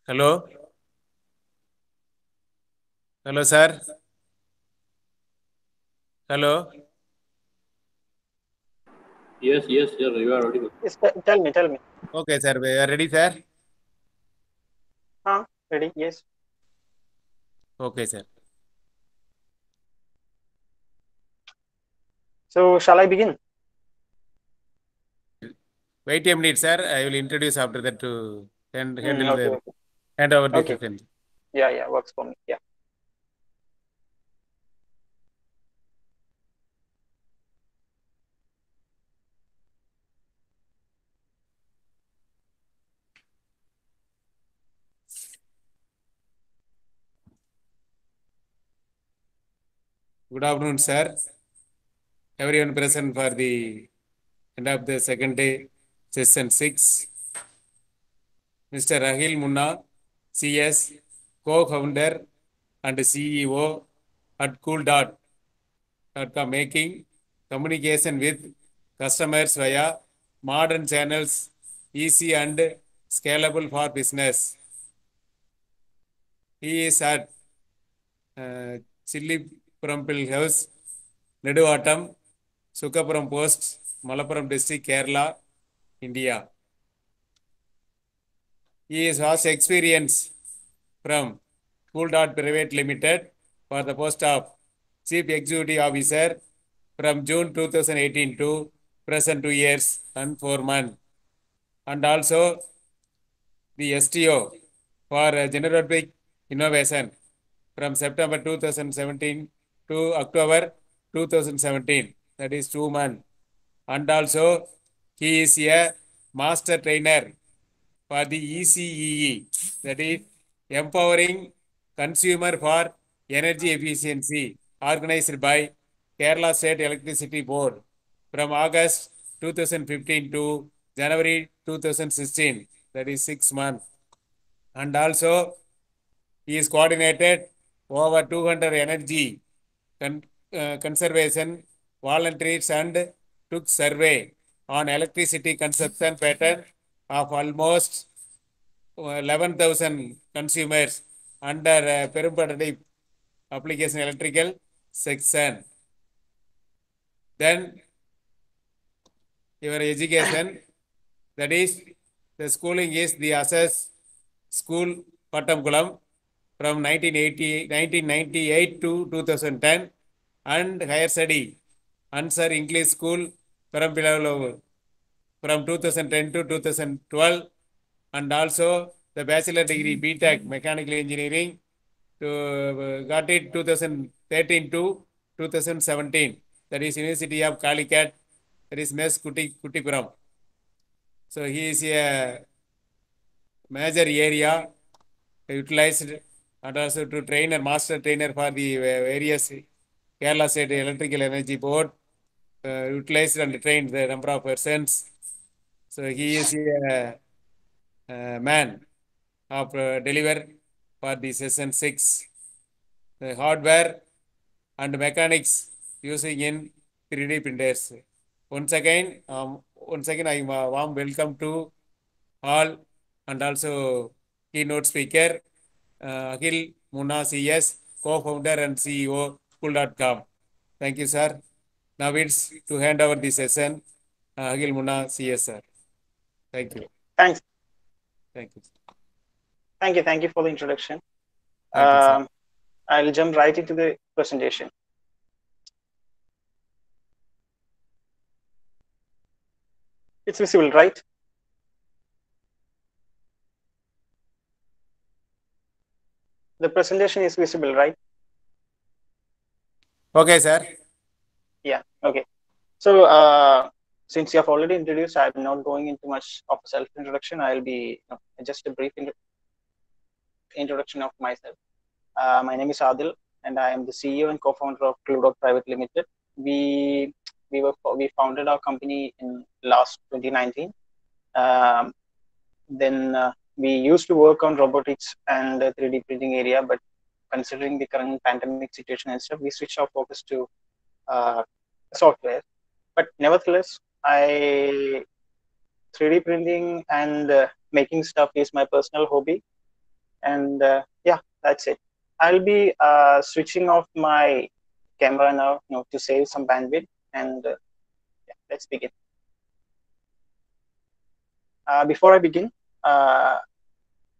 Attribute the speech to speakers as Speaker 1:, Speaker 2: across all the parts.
Speaker 1: Hello. Hello, sir. Hello.
Speaker 2: Yes, you are audible.
Speaker 3: Yes, tell me.
Speaker 1: Okay, sir. We are ready, sir.
Speaker 3: Ready? Yes.
Speaker 1: Okay, sir.
Speaker 3: So, shall I begin?
Speaker 1: Wait a minute, sir. I will introduce after that to handle
Speaker 3: Okay.
Speaker 1: the hand over the
Speaker 3: Okay.
Speaker 1: session.
Speaker 3: Yeah, works for me. Yeah.
Speaker 1: Good afternoon, sir. Everyone present for the end of the second day, session 6. Mr.Adhil Munna, CS, co-founder and CEO at Coodot, making communication with customers via modern channels easy and scalable for business. He is at Chillipuram House, Neduvatam, Sukapuram Post, Malappuram District, Kerala, India. He has vast experience from Coodot Private Limited for the post of Chief Executive Officer from June 2018 to present 2 years and 4 months. And also the STO for generative innovation from September 2017 to October 2017. That is 2 months. And also he is a master trainer for the ECEE, that is Empowering Consumer for Energy Efficiency, organized by Kerala State Electricity Board from August 2015 to January 2016, that is 6 months. And also he is coordinated over 200 energy conservation volunteers and took survey on electricity consumption pattern of almost 11,000 consumers under Perumpatadi application electrical section. Then your education, that is the schooling is the Assess School Pattamkulam from 1998 to 2010 and higher study Answer English School Perampilavu from 2010 to 2012 and also the bachelor degree BTech Mechanical Engineering to got it 2013 to 2017. That is University of Calicut. That is Mes Kutipuram. So he is a major area utilized and also to train a master trainer for the various Kerala State Electrical Energy Board, utilized and trained the number of persons. So he is a man of deliver for the session 6. The hardware and mechanics using in 3D printers. Once again, I warm welcome to all and also keynote speaker Adhil Munna CS, co-founder and CEO Cool.com. Thank you, sir. Now it's to hand over the session. Adhil Munna CS, sir. Thank you.
Speaker 3: Thanks.
Speaker 1: Thank you.
Speaker 3: Thank you for the introduction.
Speaker 1: Thank you, sir.
Speaker 3: I'll jump right into the presentation. It's visible, right? The presentation is visible, right?
Speaker 1: Okay, sir.
Speaker 3: Yeah. Okay. So, since you have already introduced, I'm not going into much of a self-introduction. I'll be just a brief introduction of myself. My name is Adil, and I am the CEO and co-founder of Coodot Private Limited. We founded our company in last 2019. Then we used to work on robotics and 3D printing area, but considering the current pandemic situation and stuff, we switched our focus to software. But nevertheless, 3D printing and making stuff is my personal hobby. And yeah, that's it. I'll be switching off my camera now, to save some bandwidth. And yeah, let's begin. Before I begin,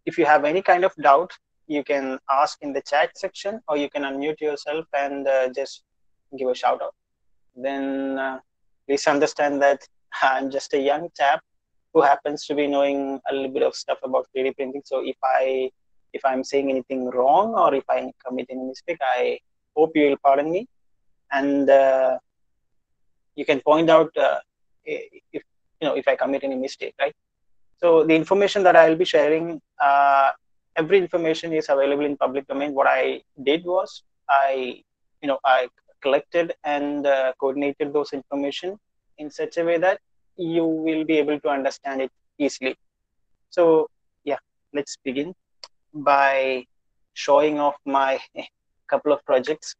Speaker 3: if you have any kind of doubt, you can ask in the chat section, or you can unmute yourself and just give a shout out. Then please understand that I'm just a young chap who happens to be knowing a little bit of stuff about 3D printing. So if I'm saying anything wrong, or if I commit any mistake, I hope you will pardon me. And you can point out if I commit any mistake, right? So the information that I'll be sharing, every information is available in public domain. What I did was I collected and coordinated those information in such a way that you will be able to understand it easily. So yeah, let's begin by showing off my couple of projects.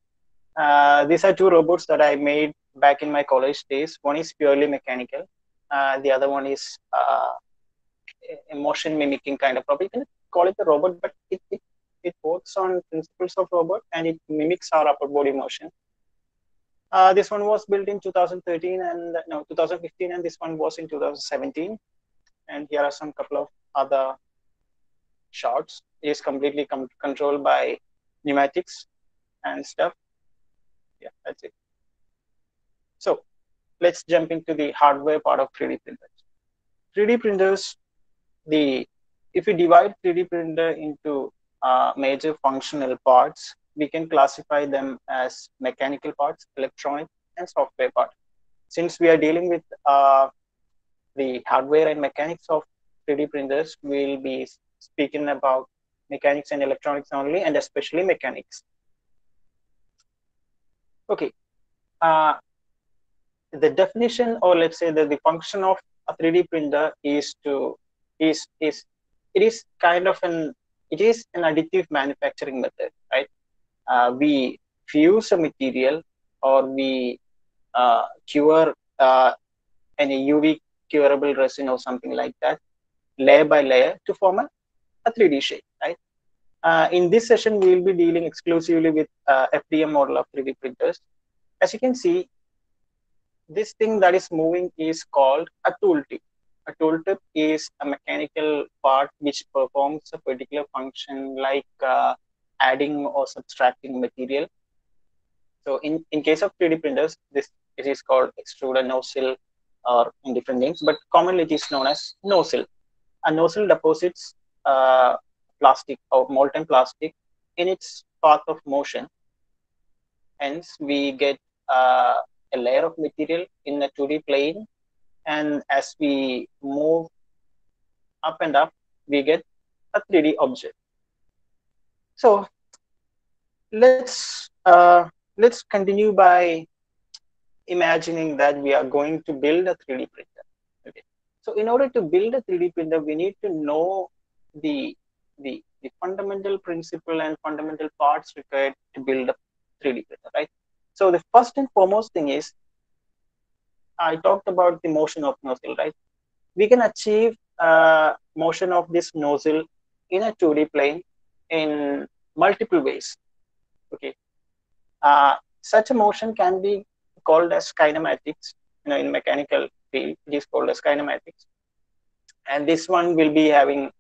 Speaker 3: These are two robots that I made back in my college days. One is purely mechanical. The other one is a motion mimicking kind of robot. You can call it a robot, but it works on principles of robot, and it mimics our upper body motion. This one was built in 2013 and 2015, and this one was in 2017. And here are some couple of other shots. It is completely controlled by pneumatics and stuff. Yeah, that's it. So let's jump into the hardware part of 3D printers. 3D printers, if we divide 3D printer into major functional parts, we can classify them as mechanical parts, electronic, and software parts. Since we are dealing with the hardware and mechanics of 3D printers, we'll be speaking about mechanics and electronics only, and especially mechanics. Okay. The definition, or let's say that the function of a 3D printer is kind of an additive manufacturing method, right? We fuse a material, or we cure any UV curable resin or something like that, layer by layer, to form a 3D shape, right? In this session, we will be dealing exclusively with FDM model of 3D printers. As you can see, this thing that is moving is called a tooltip. A tooltip is a mechanical part which performs a particular function, like adding or subtracting material. So in case of 3D printers, it is called extruder, nozzle, or in different names, but commonly it is known as nozzle. A nozzle deposits plastic or molten plastic in its path of motion. Hence, we get a layer of material in a 2D plane, and as we move up and up, we get a 3D object. So let's continue by imagining that we are going to build a 3D printer. Okay. So in order to build a 3D printer, we need to know the fundamental principle and fundamental parts required to build a 3D printer, right? So the first and foremost thing is, I talked about the motion of nozzle, right? We can achieve motion of this nozzle in a 2D plane in multiple ways. Okay, such a motion can be called as kinematics. In mechanical field, it is called as kinematics. And this one will be having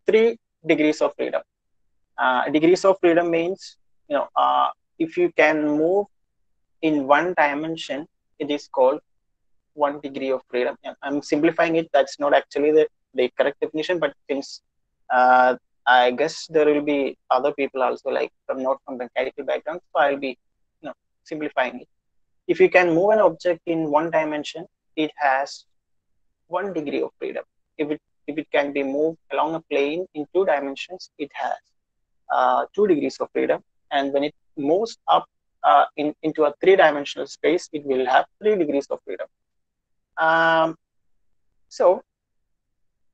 Speaker 3: 3 degrees of freedom. Degrees of freedom means, if you can move in one dimension, it is called 1 degree of freedom. I'm simplifying it. That's not actually the correct definition, but since I guess there will be other people also, like not from mechanical background, so I'll be simplifying it. If you can move an object in one dimension, it has 1 degree of freedom. If it can be moved along a plane in 2 dimensions, it has 2 degrees of freedom. And when it moves up into a 3-dimensional space, it will have 3 degrees of freedom. So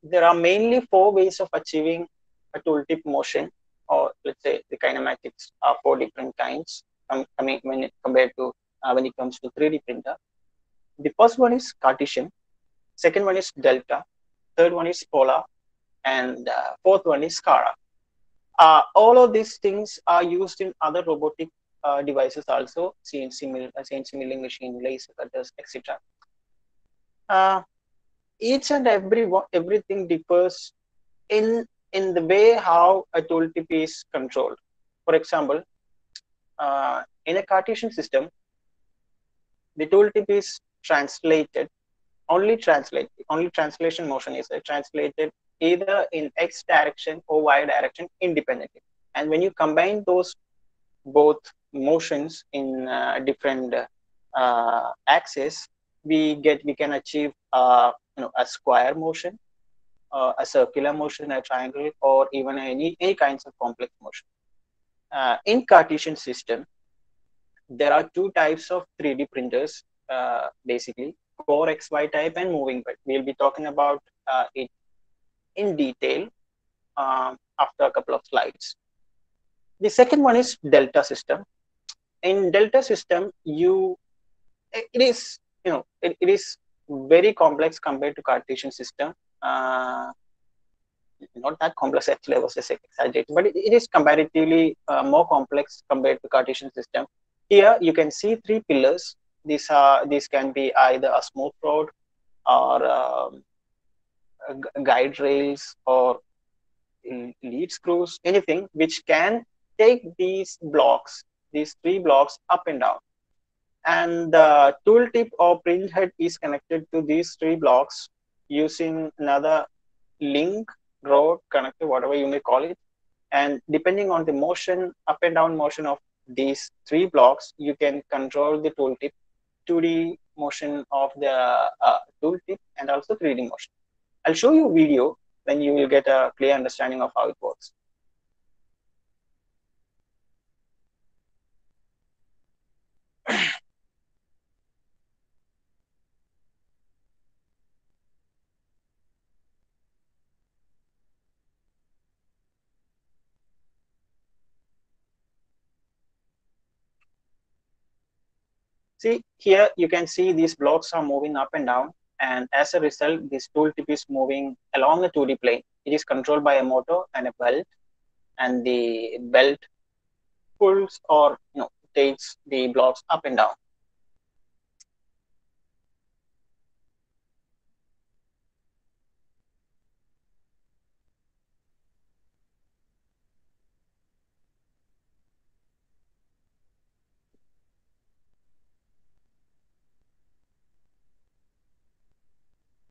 Speaker 3: there are mainly 4 ways of achieving a tooltip motion, or let's say the kinematics are 4 different kinds compared to when it comes to 3D printer. The first one is Cartesian, second one is delta, third one is polar, and fourth one is SCARA. All of these things are used in other robotic devices also, CNC milling machine, laser cutters, etc. Each and everything differs in the way how a tooltip is controlled. For example, in a Cartesian system, the tooltip is translated, only translation motion is translated either in X direction or Y direction independently. And when you combine those both motions in different axes, we can achieve a square motion, a circular motion, a triangle, or even any kinds of complex motion. In Cartesian system, there are two types of 3D printers, basically core XY type and moving bed. We'll be talking about it in detail after a couple of slides. The second one is delta system. In delta system, it is very complex compared to Cartesian system. Not that complex actually, I was just exaggerating, but it is comparatively more complex compared to Cartesian system. Here you can see three pillars. These can be either a smooth rod or guide rails or lead screws, anything which can take these three blocks up and down. And the tooltip or print head is connected to these three blocks using another link, rod, connector, whatever you may call it. And depending on the motion, up and down motion of these three blocks, you can control the tooltip, 2D motion of the tooltip, and also 3D motion. I'll show you a video, then you will get a clear understanding of how it works. See, here you can see these blocks are moving up and down, and as a result, this tooltip is moving along the 2D plane. It is controlled by a motor and a belt, and the belt pulls or takes the blocks up and down.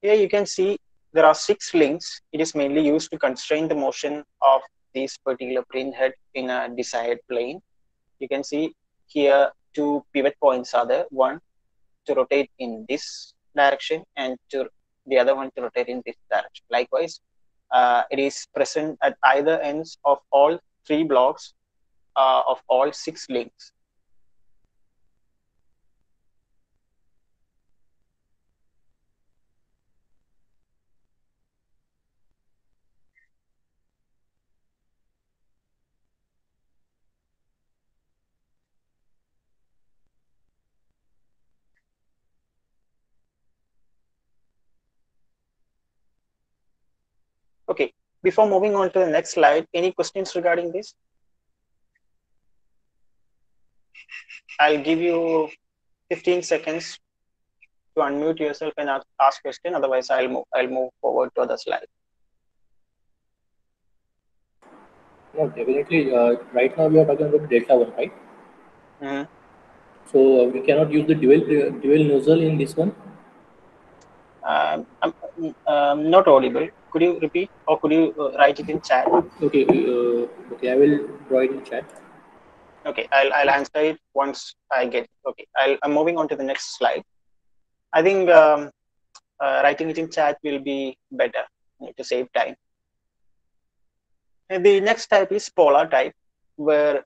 Speaker 3: Here you can see there are 6 links. It is mainly used to constrain the motion of this particular print head in a desired plane. You can see here 2 pivot points are there, one to rotate in this direction and the other one to rotate in this direction. Likewise, it is present at either ends of all 3 blocks of all 6 links. Okay, before moving on to the next slide, any questions regarding this? I'll give you 15 seconds to unmute yourself and ask question. Otherwise, I'll move forward to the slide.
Speaker 2: No, definitely. Right now we are talking about Delta 1, right?
Speaker 3: Mm-hmm.
Speaker 2: So we cannot use the dual nozzle in this one.
Speaker 3: I'm not audible. Could you repeat, or could you write it in chat?
Speaker 2: Okay, okay, I will draw it in chat.
Speaker 3: Okay, I'll answer it once I get it. Okay, I'm moving on to the next slide. I think writing it in chat will be better to save time. And the next type is polar type, where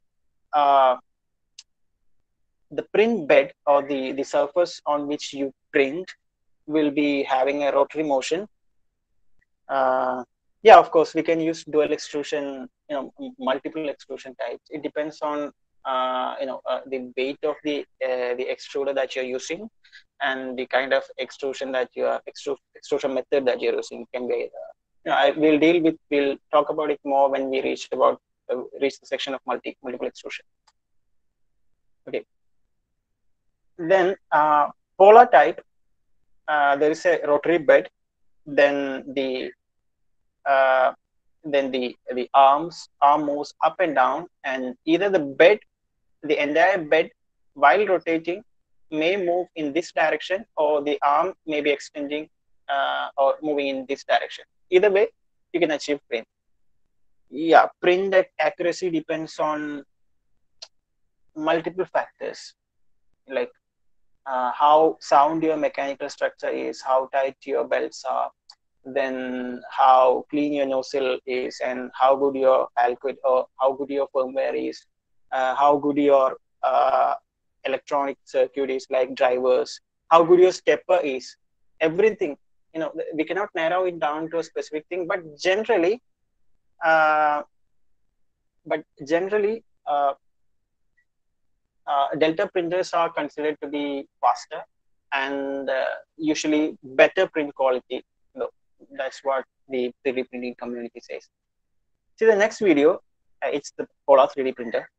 Speaker 3: the print bed or the surface on which you print will be having a rotary motion. Yeah, of course, we can use dual extrusion, multiple extrusion types. It depends on the weight of the extruder that you're using and the kind of extrusion that extrusion method that you're using. It can be we'll talk about it more when we reach the section of multiple extrusion. Okay. Then polar type, there is a rotary bed. Then the arm moves up and down, and either the entire bed while rotating may move in this direction, or the arm may be extending or moving in this direction. Either way, you can achieve print. Yeah, print accuracy depends on multiple factors, like how sound your mechanical structure is, how tight your belts are, then how clean your nozzle is, and how good your alkyd or how good your firmware is, how good your electronic circuit is, like drivers, how good your stepper is. Everything, we cannot narrow it down to a specific thing, but generally uh, uh, Delta printers are considered to be faster and usually better print quality. That's what the 3D printing community says. See the next video, it's the Polar 3D printer.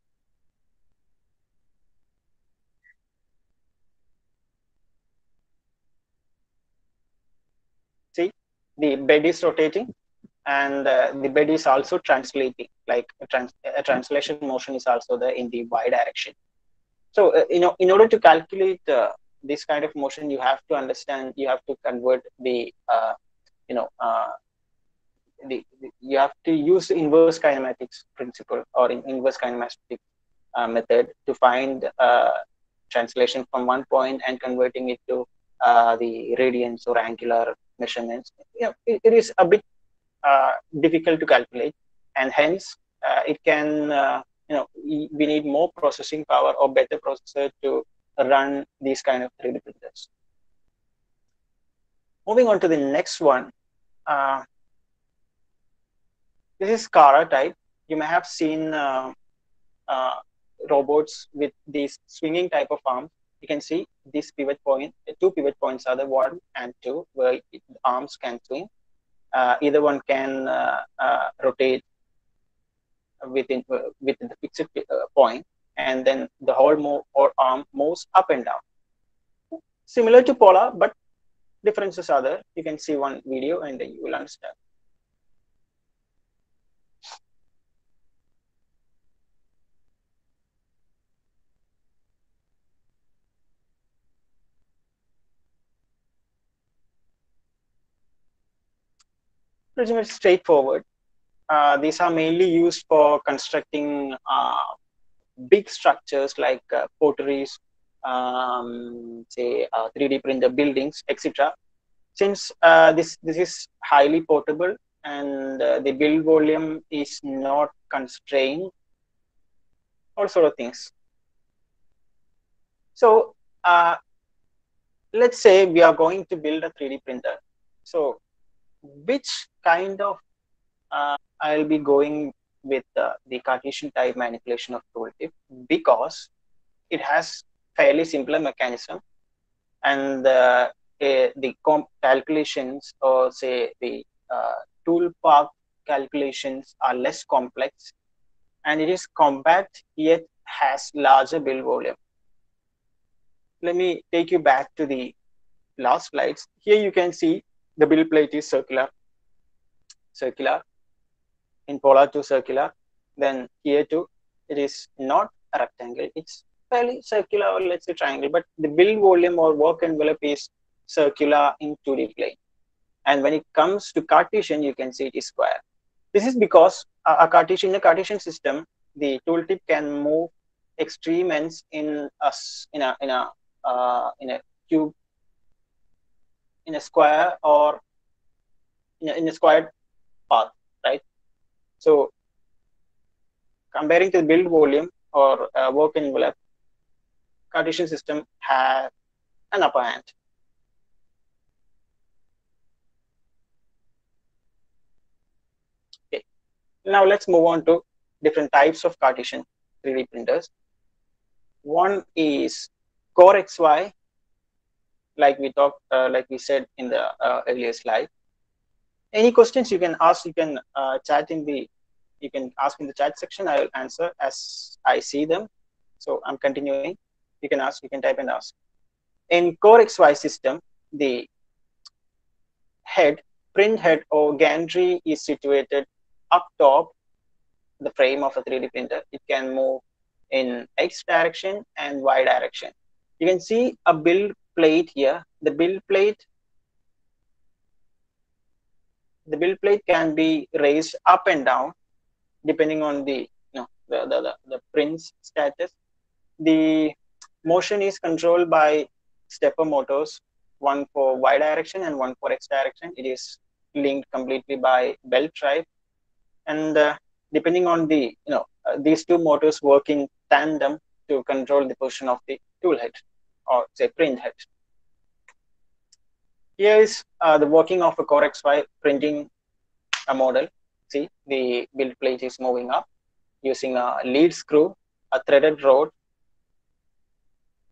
Speaker 3: See, the bed is rotating, and the bed is also translating, like a translation motion is also there in the y direction. So, in order to calculate this kind of motion, you have to understand, you have to convert you have to use the inverse kinematics principle or inverse kinematic method to find translation from one point and converting it to the radians or angular measurements. It is a bit difficult to calculate, and hence it can we need more processing power or better processor to run these kind of 3D printers. Moving on to the next one, this is Kara type. You may have seen robots with these swinging type of arms. You can see this pivot point, two pivot points are the 1 and 2, where the arms can swing. Either one can rotate within the fixed point, and then the whole arm moves up and down. Similar to Polar, but differences are there. You can see one video and then you will understand. Pretty much straightforward. These are mainly used for constructing big structures like potteries, say 3D printer buildings, etc. Since this is highly portable and the build volume is not constrained, all sort of things. So let's say we are going to build a 3D printer. So which kind of I'll be going with the Cartesian type manipulation of tooltip, because it has fairly simpler mechanism, and the calculations, or say the tool path calculations, are less complex, and it is compact yet has larger build volume. Let me take you back to the last slides. Here you can see the build plate is circular in Polar to circular. Then here too, it is not a rectangle, it's fairly circular, or let's say triangle, but the build volume or work envelope is circular in 2D plane. And when it comes to Cartesian, you can see it is square. This is because in a Cartesian system, the tooltip can move extreme ends in a cube, in a square, or in a squared path, right? So comparing to the build volume or work envelope, Cartesian system has an upper hand. Okay. Now let's move on to different types of Cartesian 3D printers. One is Core XY, like we said in the earlier slide. Any questions you can ask, you can chat in the, you can ask in the chat section. I will answer as I see them. So I'm continuing. You can ask, you can type and ask. In Core XY system, the head, print head or gantry is situated up top the frame of a 3D printer. It can move in X direction and Y direction. You can see a build plate here. The build plate can be raised up and down depending on the, the print's status. The motion is controlled by stepper motors, one for Y direction and one for X direction. It is linked completely by belt drive, and depending on the, these two motors work in tandem to control the position of the tool head or say print head. Here is the working of a Core XY printing a model. See, the build plate is moving up using a lead screw, a threaded rod.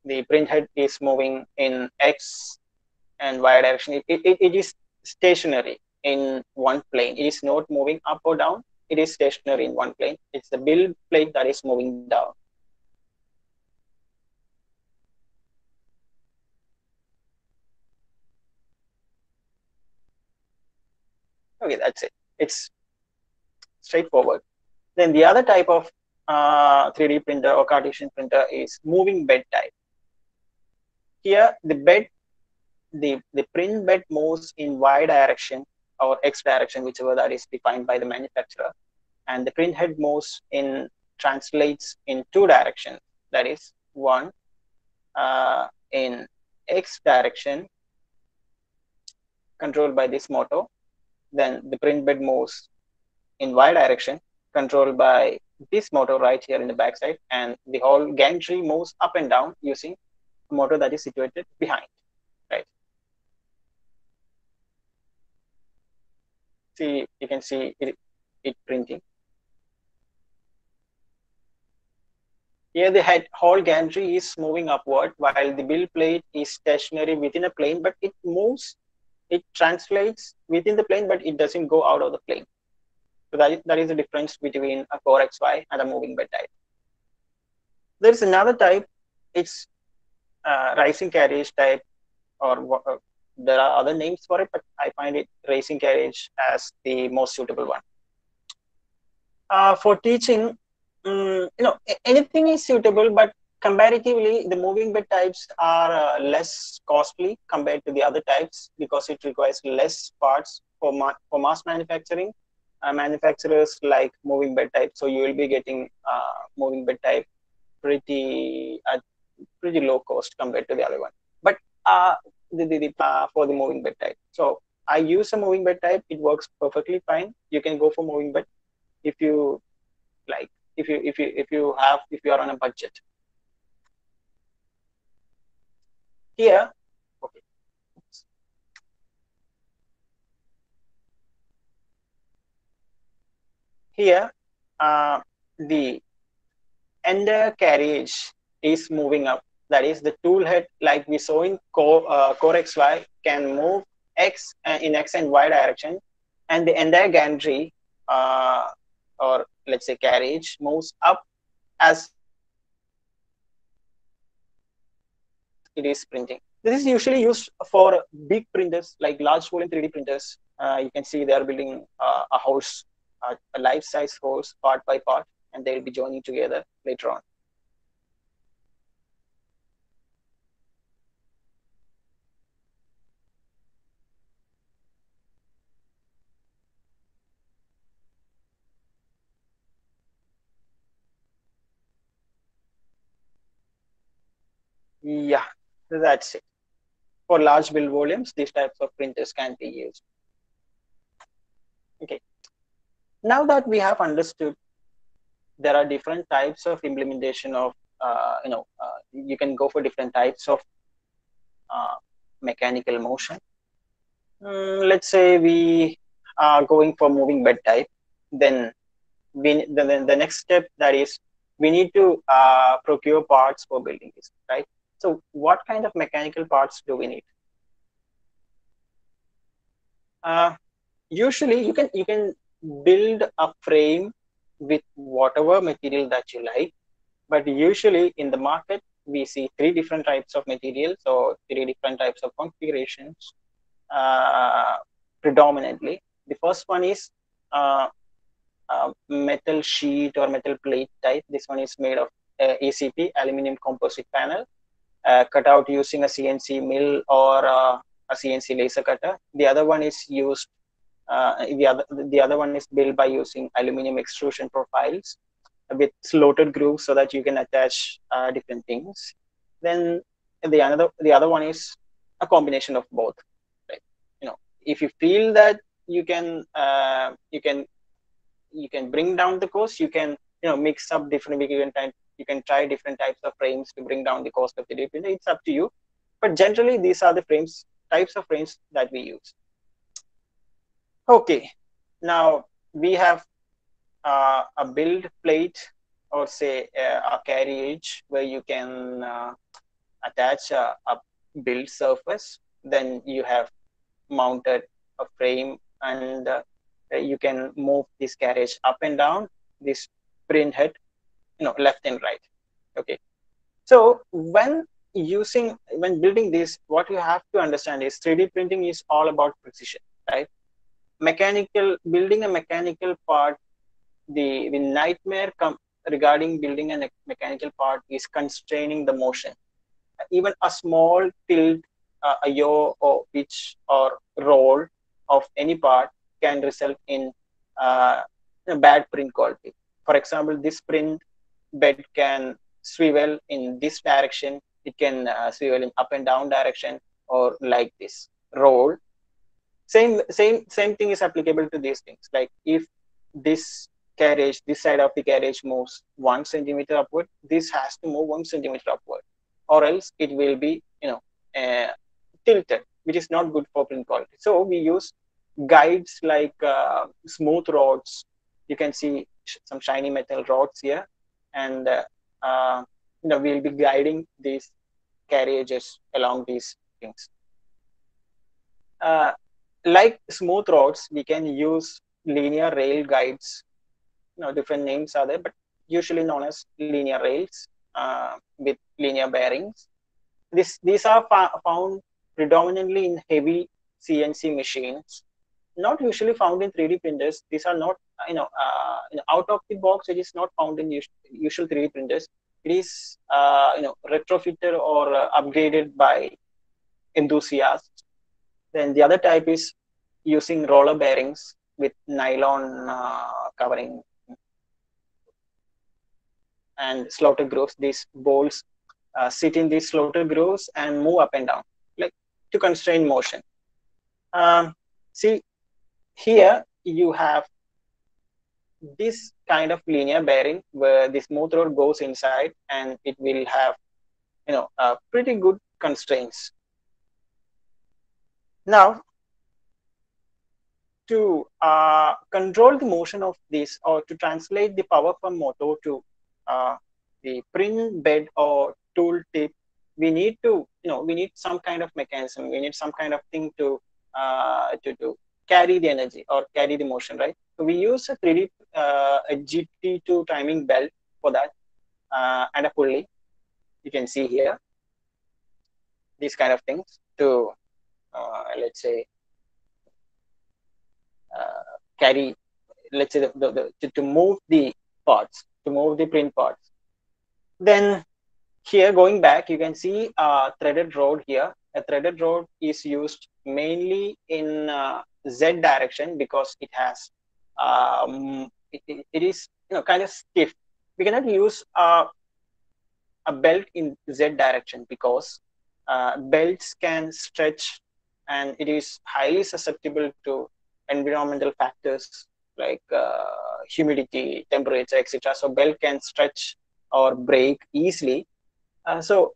Speaker 3: The print head is moving in X and Y direction. It is stationary in one plane. It is not moving up or down. It is stationary in one plane. It's the build plate that is moving down. Okay, that's it. It's straightforward. Then the other type of 3D printer or Cartesian printer is moving bed type. Here, the bed, the print bed moves in Y direction or X direction, whichever that is defined by the manufacturer, and the print head moves in, translates in two directions. That is, one in X direction, controlled by this motor. Then the print bed moves in Y direction, controlled by this motor right here in the backside, and the whole gantry moves up and down using a motor that is situated behind, right? See, you can see it printing. Here the head whole gantry is moving upward while the build plate is stationary within a plane, but it moves, it translates within the plane, but it doesn't go out of the plane. So that is the difference between a Core XY and a moving bed type. There is another type, it's rising carriage type, or there are other names for it, but I find it racing carriage as the most suitable one. For teaching, anything is suitable, but comparatively, the moving bed types are less costly compared to the other types because it requires less parts for mass manufacturing. Manufacturers like moving bed type, so you will be getting moving bed type pretty low cost compared to the other one. But for the moving bed type, so I use a moving bed type. It works perfectly fine. You can go for moving bed if you like. If you are on a budget. Here, okay. Here, the entire carriage is moving up. That is, the tool head, like we saw in Core XY, can move X in X and Y direction, and the entire gantry, or let's say carriage, moves up as it is printing. This is usually used for big printers, like large volume 3D printers. You can see they are building a house, a life-size house, part by part, and they will be joining together later on. Yeah, that's it. For large build volumes, these types of printers can be used. Okay. Now that we have understood there are different types of implementation of, you can go for different types of mechanical motion. Let's say we are going for moving bed type, then the next step, that is, we need to procure parts for building this, right? So what kind of mechanical parts do we need? usually you can build a frame with whatever material that you like, but usually in the market we see three different types of materials or three different types of configurations predominantly. The first one is metal sheet or metal plate type. This one is made of ACP, aluminum composite panel, cut out using a CNC mill or a CNC laser cutter. The other one is used the other one is built by using aluminum extrusion profiles with slotted grooves so that you can attach different things. Then the other one is a combination of both. Right? You know, if you feel that you can bring down the cost, you can mix up different. You can try different types of frames to bring down the cost of the 3D printer. It's up to you, but generally these are the types of frames that we use. Okay, now we have a build plate or say a carriage where you can attach a build surface. Then you have mounted a frame and you can move this carriage up and down, this print head, left and right. Okay, so when building this, what you have to understand is 3D printing is all about precision, right? Building a mechanical part, the nightmare regarding building a mechanical part is constraining the motion. Even a small tilt, a yaw or pitch or roll of any part can result in a bad print quality. For example, this print bed can swivel in this direction, it can swivel in up and down direction, or like this roll. Same thing is applicable to these things. Like if this side of the carriage moves 1 centimeter upward, this has to move 1 centimeter upward, or else it will be tilted, which is not good for print quality. So we use guides like smooth rods. You can see some shiny metal rods here, and we'll be guiding these carriages along these things. Like smooth rods, we can use linear rail guides. Different names are there, but usually known as linear rails with linear bearings. These are found predominantly in heavy CNC machines, not usually found in 3D printers. These are not, out of the box. It is not found in usual 3D printers. It is, retrofitted or upgraded by enthusiasts. Then the other type is using roller bearings with nylon covering and slotted grooves. These bolts sit in these slotted grooves and move up and down, like to constrain motion. See, here you have this kind of linear bearing where this smooth rod goes inside and it will have, pretty good constraints. Now, to control the motion of this, or to translate the power from motor to the print bed or tool tip, we need some kind of mechanism. We need some kind of thing to carry the energy or carry the motion, right? So we use a GT2 timing belt for that, and a pulley. You can see here these kind of things to let's say carry, let's say to move the parts, to move the print parts. Then here, going back, you can see a threaded rod here. A threaded rod is used mainly in Z direction because it has it is kind of stiff. We cannot use a belt in Z direction because belts can stretch and it is highly susceptible to environmental factors like humidity, temperature, etc. So belt can stretch or break easily. So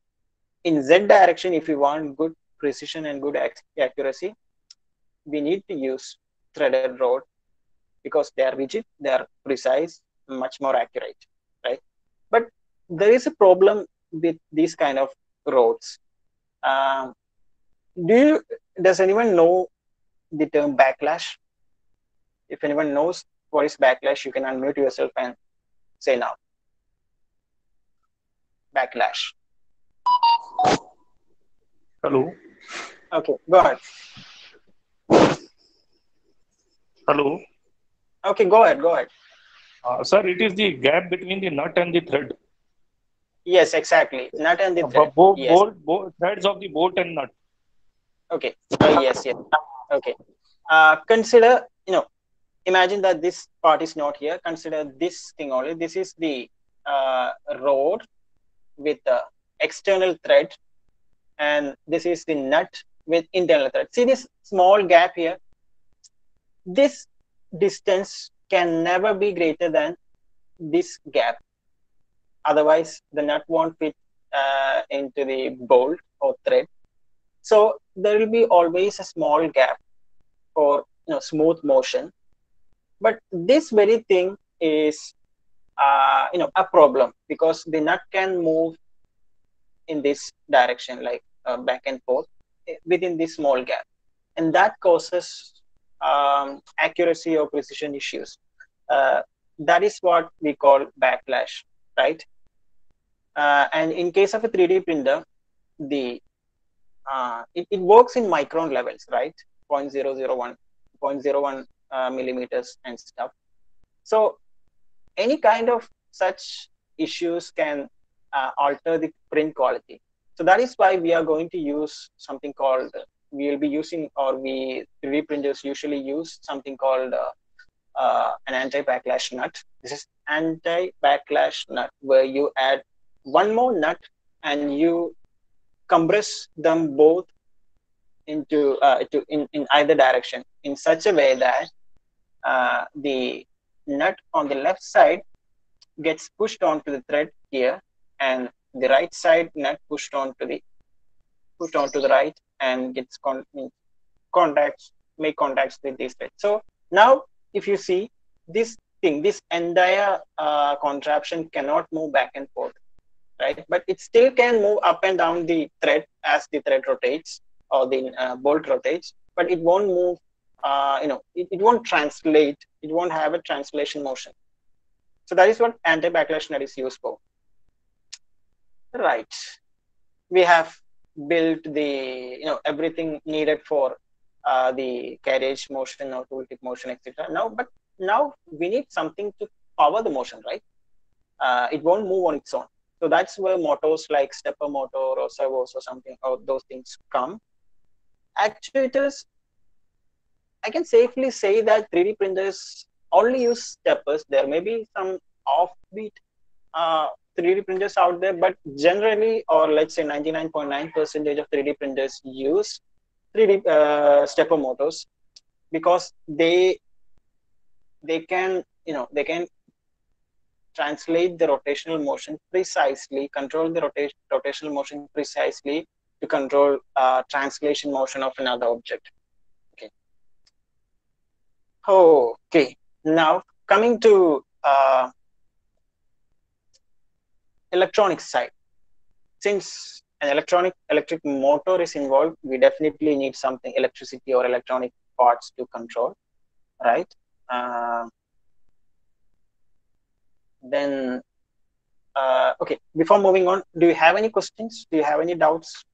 Speaker 3: in Z direction, if you want good precision and good accuracy, we need to use threaded rod because they are rigid, they are precise, much more accurate, right? But there is a problem with these kind of rods. Does anyone know the term backlash? If anyone knows what is backlash, you can unmute yourself and say now. Backlash.
Speaker 4: Hello.
Speaker 3: Okay, go ahead.
Speaker 4: Hello.
Speaker 3: Okay, go ahead. Go ahead.
Speaker 4: Sir, it is the gap between the nut and the thread.
Speaker 3: Yes, exactly. Nut and the thread.
Speaker 4: Both,
Speaker 3: Yes.
Speaker 4: threads of the bolt and nut.
Speaker 3: Okay. Yes. Yes. Okay. Consider, imagine that this part is not here. Consider this thing only. This is the rod with the external thread, and this is the nut with internal thread. See this small gap here? This distance can never be greater than this gap. Otherwise, the nut won't fit into the bolt or thread. So there will be always a small gap for smooth motion. But this very thing is a problem, because the nut can move in this direction, like back and forth within this small gap, and that causes accuracy or precision issues. That is what we call backlash, right? And in case of a 3D printer, the it works in micron levels, right? 0.001, 0.01 millimeters and stuff. So any kind of such issues can alter the print quality. So that is why we are going to use something called, we will be using, or we 3D printers usually use something called an anti-backlash nut. This is anti-backlash nut, where you add one more nut and you compress them both into in either direction in such a way that the nut on the left side gets pushed onto the thread here, and the right side nut pushed onto the right and gets make contacts with this thread. So now if you see this thing, this entire contraption cannot move back and forth, right? But it still can move up and down the thread as the thread rotates or the bolt rotates, but it won't move. It won't translate. It won't have a translation motion. So that is what anti-backlash nut is used for. Right. We have built the everything needed for the carriage motion or tooltip motion, etc. Now we need something to power the motion, right? It won't move on its own. So that's where motors like stepper motor or servos or something, or those things come. Actuators, I can safely say that 3D printers only use steppers. There may be some offbeat 3D printers out there, but generally, or let's say 99.9% of 3D printers use 3D stepper motors, because they can translate the rotational motion precisely, control the rotational motion precisely to control translation motion of another object. Okay. Okay. Now coming to electronic side. Since an electric motor is involved, we definitely need something, electricity or electronic parts to control, right? Then okay, before moving on, do you have any questions? Do you have any doubts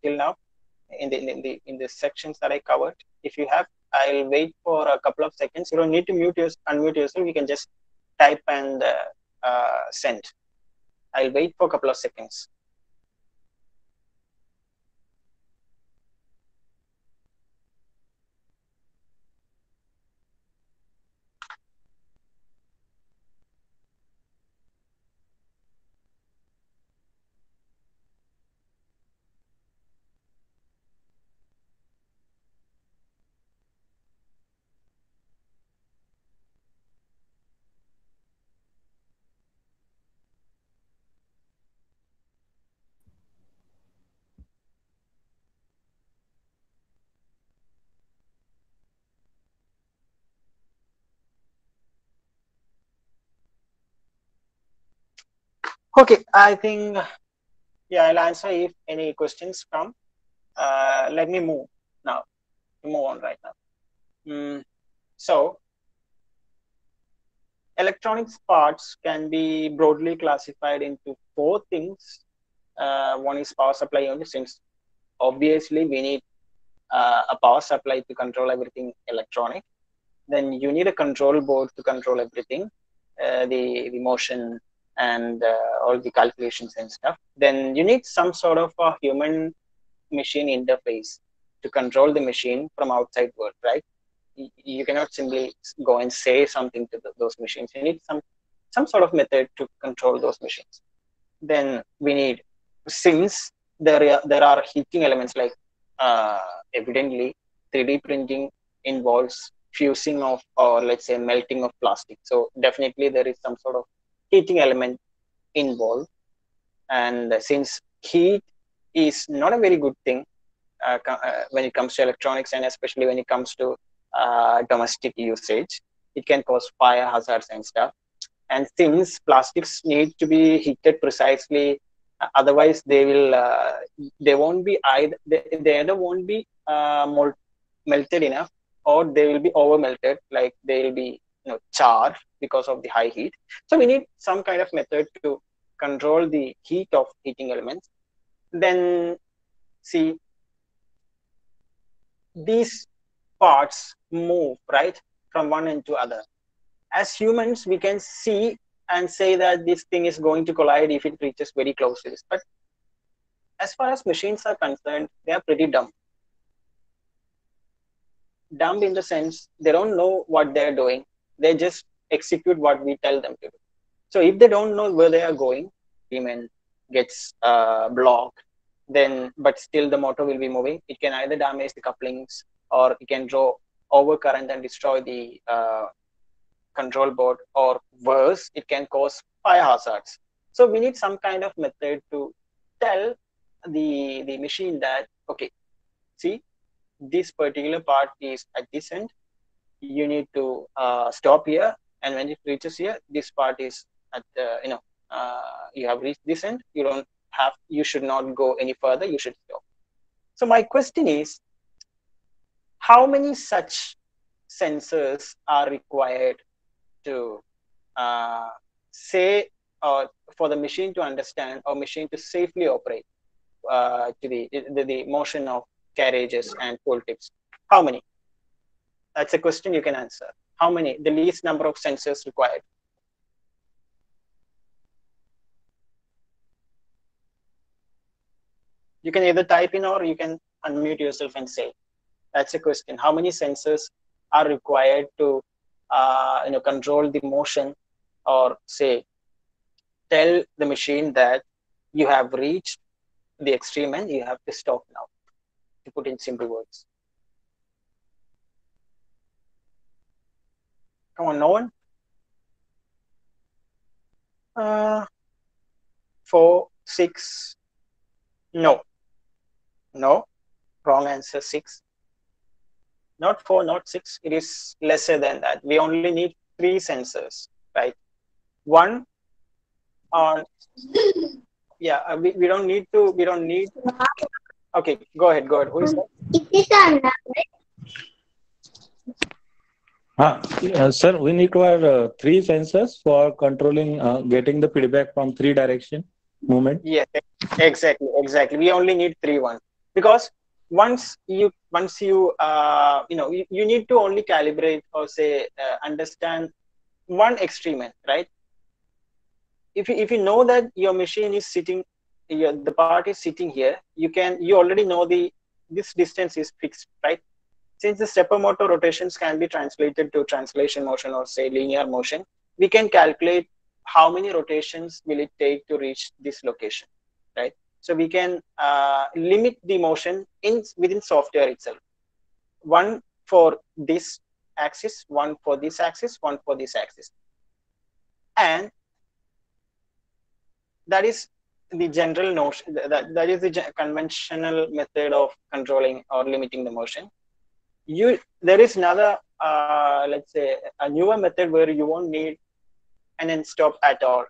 Speaker 3: till now in the sections that I covered? If you have, I'll wait for a couple of seconds. You don't need to unmute yourself. You can just type and send. I'll wait for a couple of seconds. Okay, I think, yeah, I'll answer if any questions come. Let me move now. Move on right now. So electronics parts can be broadly classified into four things. One is power supply only, since obviously we need a power supply to control everything electronic. Then you need a control board to control everything, the motion and all the calculations and stuff. Then you need some sort of a human machine interface to control the machine from outside world, right? You cannot simply go and say something to those machines. You need some sort of method to control those machines. Then we need, since there are heating elements, like evidently 3D printing involves fusing of, or let's say melting of plastic. So definitely there is some sort of heating element involved. And since heat is not a very good thing when it comes to electronics, and especially when it comes to domestic usage, it can cause fire hazards and stuff. And since plastics need to be heated precisely, otherwise they won't be either, they either won't be melted enough, or they will be over melted, like they will be charred because of the high heat. So we need some kind of method to control the heat of heating elements. Then see, these parts move right from one end to other. As humans, we can see and say that this thing is going to collide if it reaches very close to this. But as far as machines are concerned, they are pretty dumb. Dumb in the sense they don't know what they're doing. They just execute what we tell them to do. So if they don't know where they are going, the gets blocked, then but still the motor will be moving. It can either damage the couplings, or it can draw over current and destroy the control board, or worse, it can cause fire hazards. So we need some kind of method to tell the machine that, okay, see, this particular part is at this end, you need to stop here, and when it reaches here, this part is at the, you have reached this end, you should not go any further, you should stop. So my question is, how many such sensors are required to say, for the machine to understand, or machine to safely operate to the motion of carriages and tool tips? How many? That's a question you can answer. How many? The least number of sensors required. You can either type in, or you can unmute yourself and say. That's a question. How many sensors are required to control the motion, or say tell the machine that you have reached the extreme and you have to stop now, to put in simple words? Come on, no one? 4, 6. No, wrong answer. 6. Not 4, not 6. It is lesser than that. We only need 3 sensors, right? One on, yeah, we don't need. Okay, go ahead. Who is that?
Speaker 4: Sir, we need to have 3 sensors for controlling, getting the feedback from 3 direction movement.
Speaker 3: Yes, exactly. We only need 3 ones, because once you you need to only calibrate, or say understand one extreme end, right? If you know that your machine is sitting, the part is sitting here, you already know this distance is fixed, right? Since the stepper motor rotations can be translated to translation motion, or say linear motion, we can calculate how many rotations will it take to reach this location, right? So we can limit the motion within software itself. One for this axis, one for this axis, one for this axis. And that is the general notion, that is the conventional method of controlling or limiting the motion. There is another, let's say, a newer method where you won't need an end stop at all.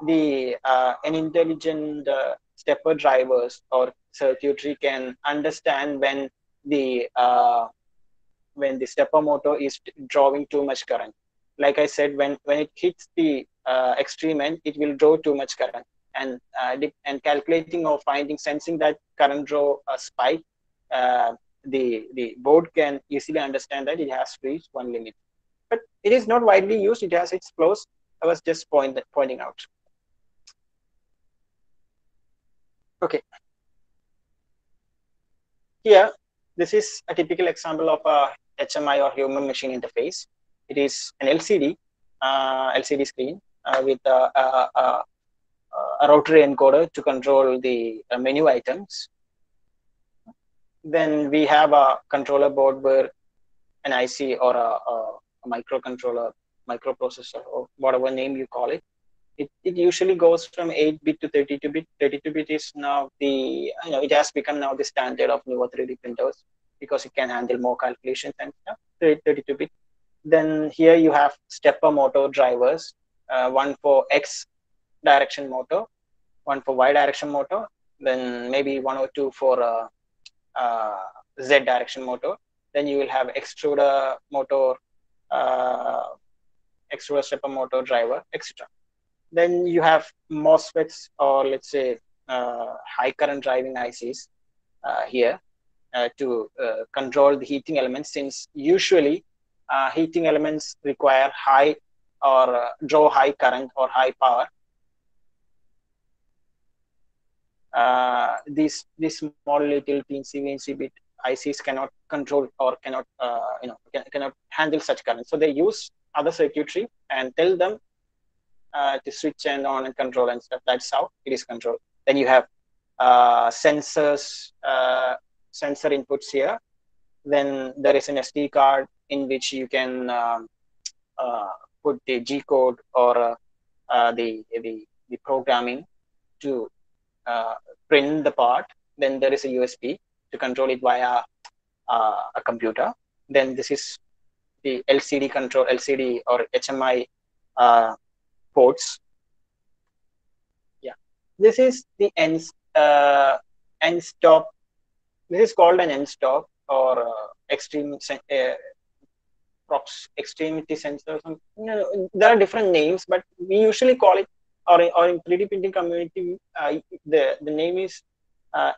Speaker 3: An intelligent stepper drivers or circuitry can understand when the stepper motor is drawing too much current. like I said, when it hits the extreme end, it will draw too much current, and calculating or sensing that current draw a spike, the board can easily understand that it has reached one limit. But it is not widely used. It has its flaws. I was just pointing out. Okay. Here, this is a typical example of a HMI or human machine interface. It is an LCD screen with a rotary encoder to control the menu items. Then we have a controller board where an IC or a microcontroller, microprocessor, or whatever name you call it. It usually goes from 8-bit to 32-bit. 32-bit is now it has become now the standard of newer 3D printers because it can handle more calculations and stuff. 32-bit. Then here you have stepper motor drivers, one for X direction motor, one for Y direction motor, then maybe one or two for Z direction motor. Then you will have extruder motor, extruder stepper motor driver, etc. Then you have MOSFETs, or let's say high current driving ICs here to control the heating elements, since usually heating elements require high or draw high current or high power. These small little teensy bit ICs cannot control or cannot handle such current. So they use other circuitry and tell them to switch and on and control and stuff. That's how it is controlled. Then you have sensors, sensor inputs here. Then there is an SD card in which you can put the G code or the programming to print the part. Then there is a USB to control it via a computer. Then this is the LCD control, LCD or HMI ports. Yeah, this is the end stop. This is called an end stop or extremity sensor. There are different names, but we usually call it, or in 3D printing community, the name is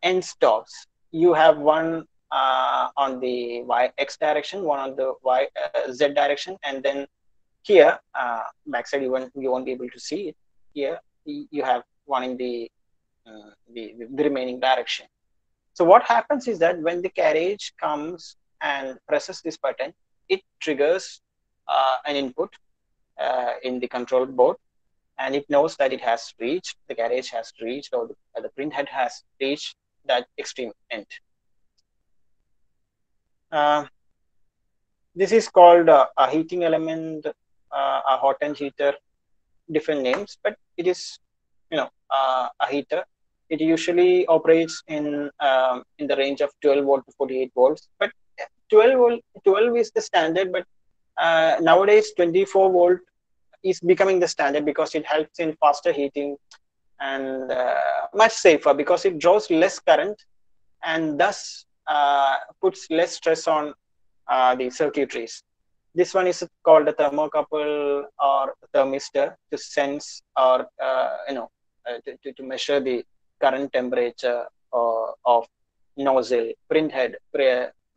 Speaker 3: end stops. You have one on the X direction, one on the Z direction, and then here backside you won't be able to see it. Here you have one in the remaining direction. So what happens is that when the carriage comes and presses this button, it triggers an input in the control board, and it knows that it has reached, the carriage has reached, or the printhead has reached that extreme end. This is called a heating element, a hot end heater, different names, but it is a heater. It usually operates in the range of 12 volt to 48 volts, but 12 is the standard, but nowadays 24 volt is becoming the standard because it helps in faster heating and much safer because it draws less current and thus puts less stress on the circuitries. This one is called a thermocouple or thermistor to sense or to measure the current temperature of nozzle, printhead,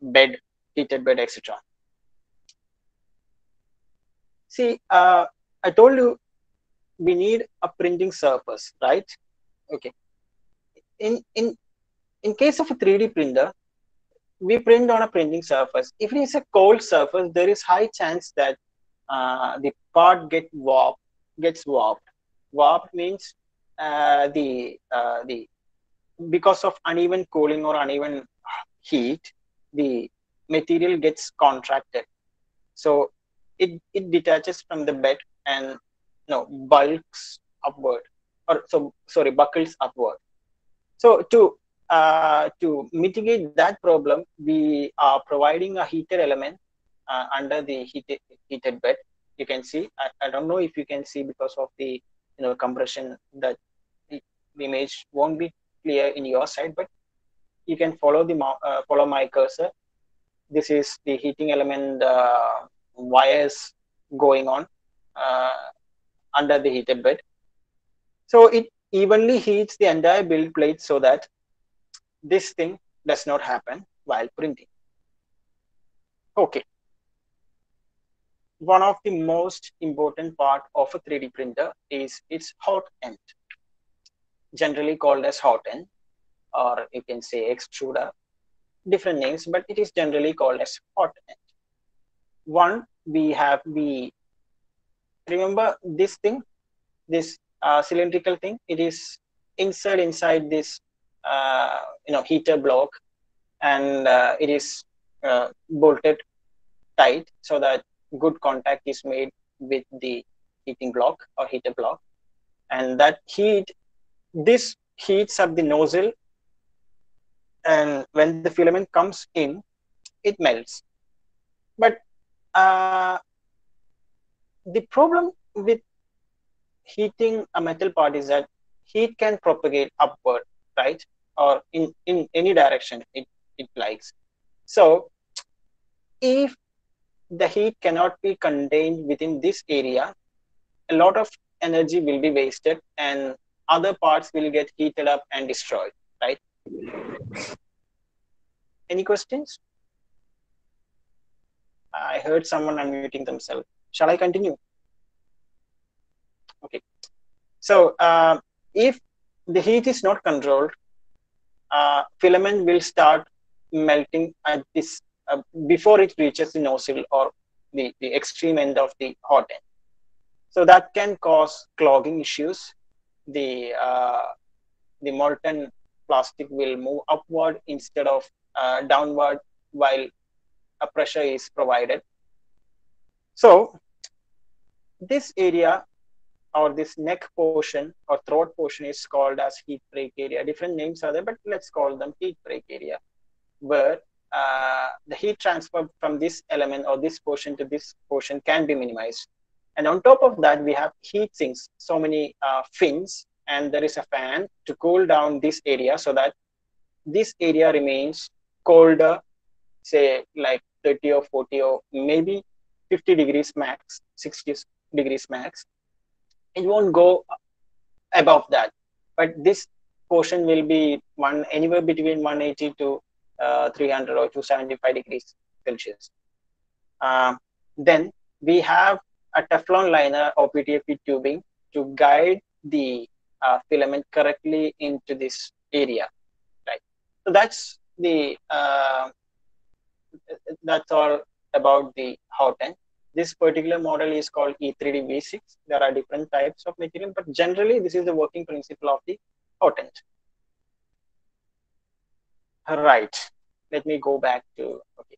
Speaker 3: bed, heated bed, etc. See, I told you we need a printing surface, right? Okay. In case of a 3D printer, we print on a printing surface. If it is a cold surface, there is high chance that the part gets warped. Warped means because of uneven cooling or uneven heat, the material gets contracted. So it detaches from the bed and bulks upward, or buckles upward. So to mitigate that problem, we are providing a heater element under the heated bed. You can see, I don't know if you can see because of the compression, that the image won't be clear in your side, but you can follow my cursor. This is the heating element wires going on. under the heated bed. So it evenly heats the entire build plate so that this thing does not happen while printing. Okay. One of the most important part of a 3D printer is its hot end, generally called as hot end, or you can say extruder, different names, but it is generally called as hot end. One, we have the, remember this thing, this cylindrical thing, it is inside this heater block, and it is bolted tight so that good contact is made with the heating block or heater block, and that this heats up the nozzle, and when the filament comes in, it melts. But the problem with heating a metal part is that heat can propagate upward, right? Or in any direction it likes. So if the heat cannot be contained within this area, a lot of energy will be wasted and other parts will get heated up and destroyed, right? Any questions? I heard someone unmuting themselves. Shall I continue? Okay. So if the heat is not controlled, filament will start melting at this before it reaches the nozzle or the extreme end of the hot end. So that can cause clogging issues. The molten plastic will move upward instead of downward while a pressure is provided. So this area or this neck portion or throat portion is called as heat break area. Different names are there, but let's call them heat break area, where the heat transfer from this element or this portion to this portion can be minimized. And on top of that, we have heat sinks, so many fins, and there is a fan to cool down this area so that this area remains colder, say like 30 or 40 or maybe 50 degrees max, 60 degrees max. It won't go above that, but this portion will be anywhere between 180 to 300 or 275 degrees Celsius. Then we have a Teflon liner or PTFE tubing to guide the filament correctly into this area, right? So that's all about the hot end. This particular model is called E3D V6. There are different types of material, but generally this is the working principle of the hot end. All right, let me go back to, okay.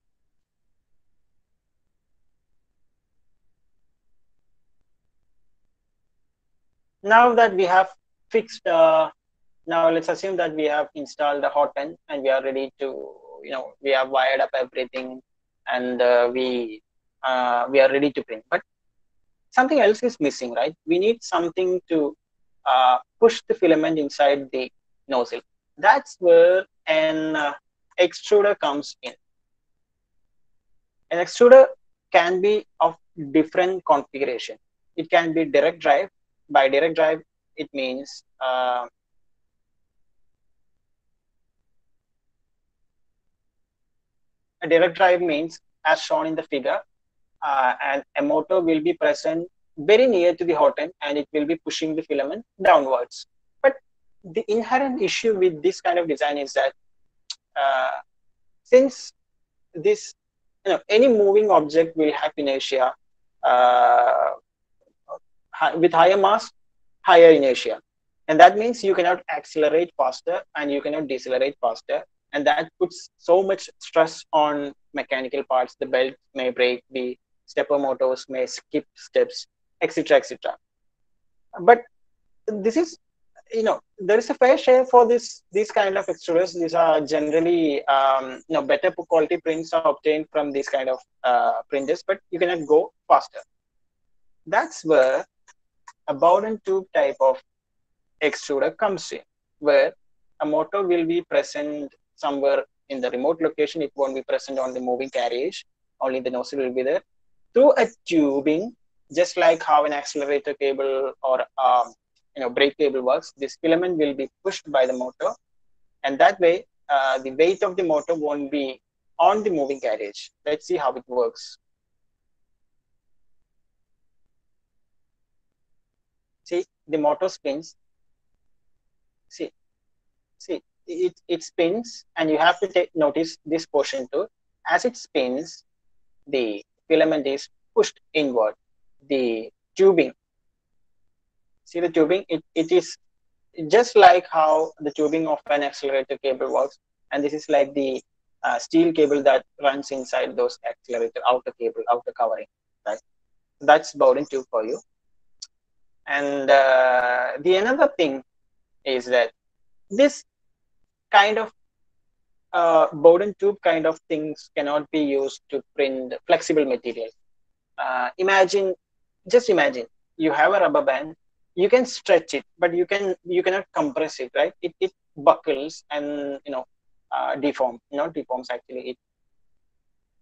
Speaker 3: Now that we have fixed, now let's assume that we have installed the hot end and we are ready to, we have wired up everything and we are ready to print. But something else is missing, right? We need something to push the filament inside the nozzle. That's where an extruder comes in. An extruder can be of different configuration. It can be direct drive. By direct drive, it means a direct drive means, as shown in the figure, and a motor will be present very near to the hot end and it will be pushing the filament downwards. But the inherent issue with this kind of design is that since this, any moving object will have inertia, with higher mass, higher inertia. And that means you cannot accelerate faster and you cannot decelerate faster. And that puts so much stress on mechanical parts. The belt may break, the stepper motors may skip steps, etc., etc. But this is, there is a fair share for these kind of extruders. These are generally, better quality prints are obtained from these kind of printers, but you cannot go faster. That's where a bowl and tube type of extruder comes in, where a motor will be present somewhere in the remote location. It won't be present on the moving carriage. Only the nozzle will be there. Through a tubing, just like how an accelerator cable or brake cable works, this filament will be pushed by the motor, and that way the weight of the motor won't be on the moving carriage. Let's see how it works. See, the motor spins. See, it spins, and you have to notice this portion too. As it spins, the filament is pushed inward. The tubing, see the tubing, it is just like how the tubing of an accelerator cable works, and this is like the steel cable that runs inside those accelerator outer cable, outer covering, right? That's Bowden tube for you. And the another thing is that this kind of Bowden tube kind of things cannot be used to print flexible material. Just imagine you have a rubber band. You can stretch it, but you cannot compress it, right? It buckles and not deforms actually.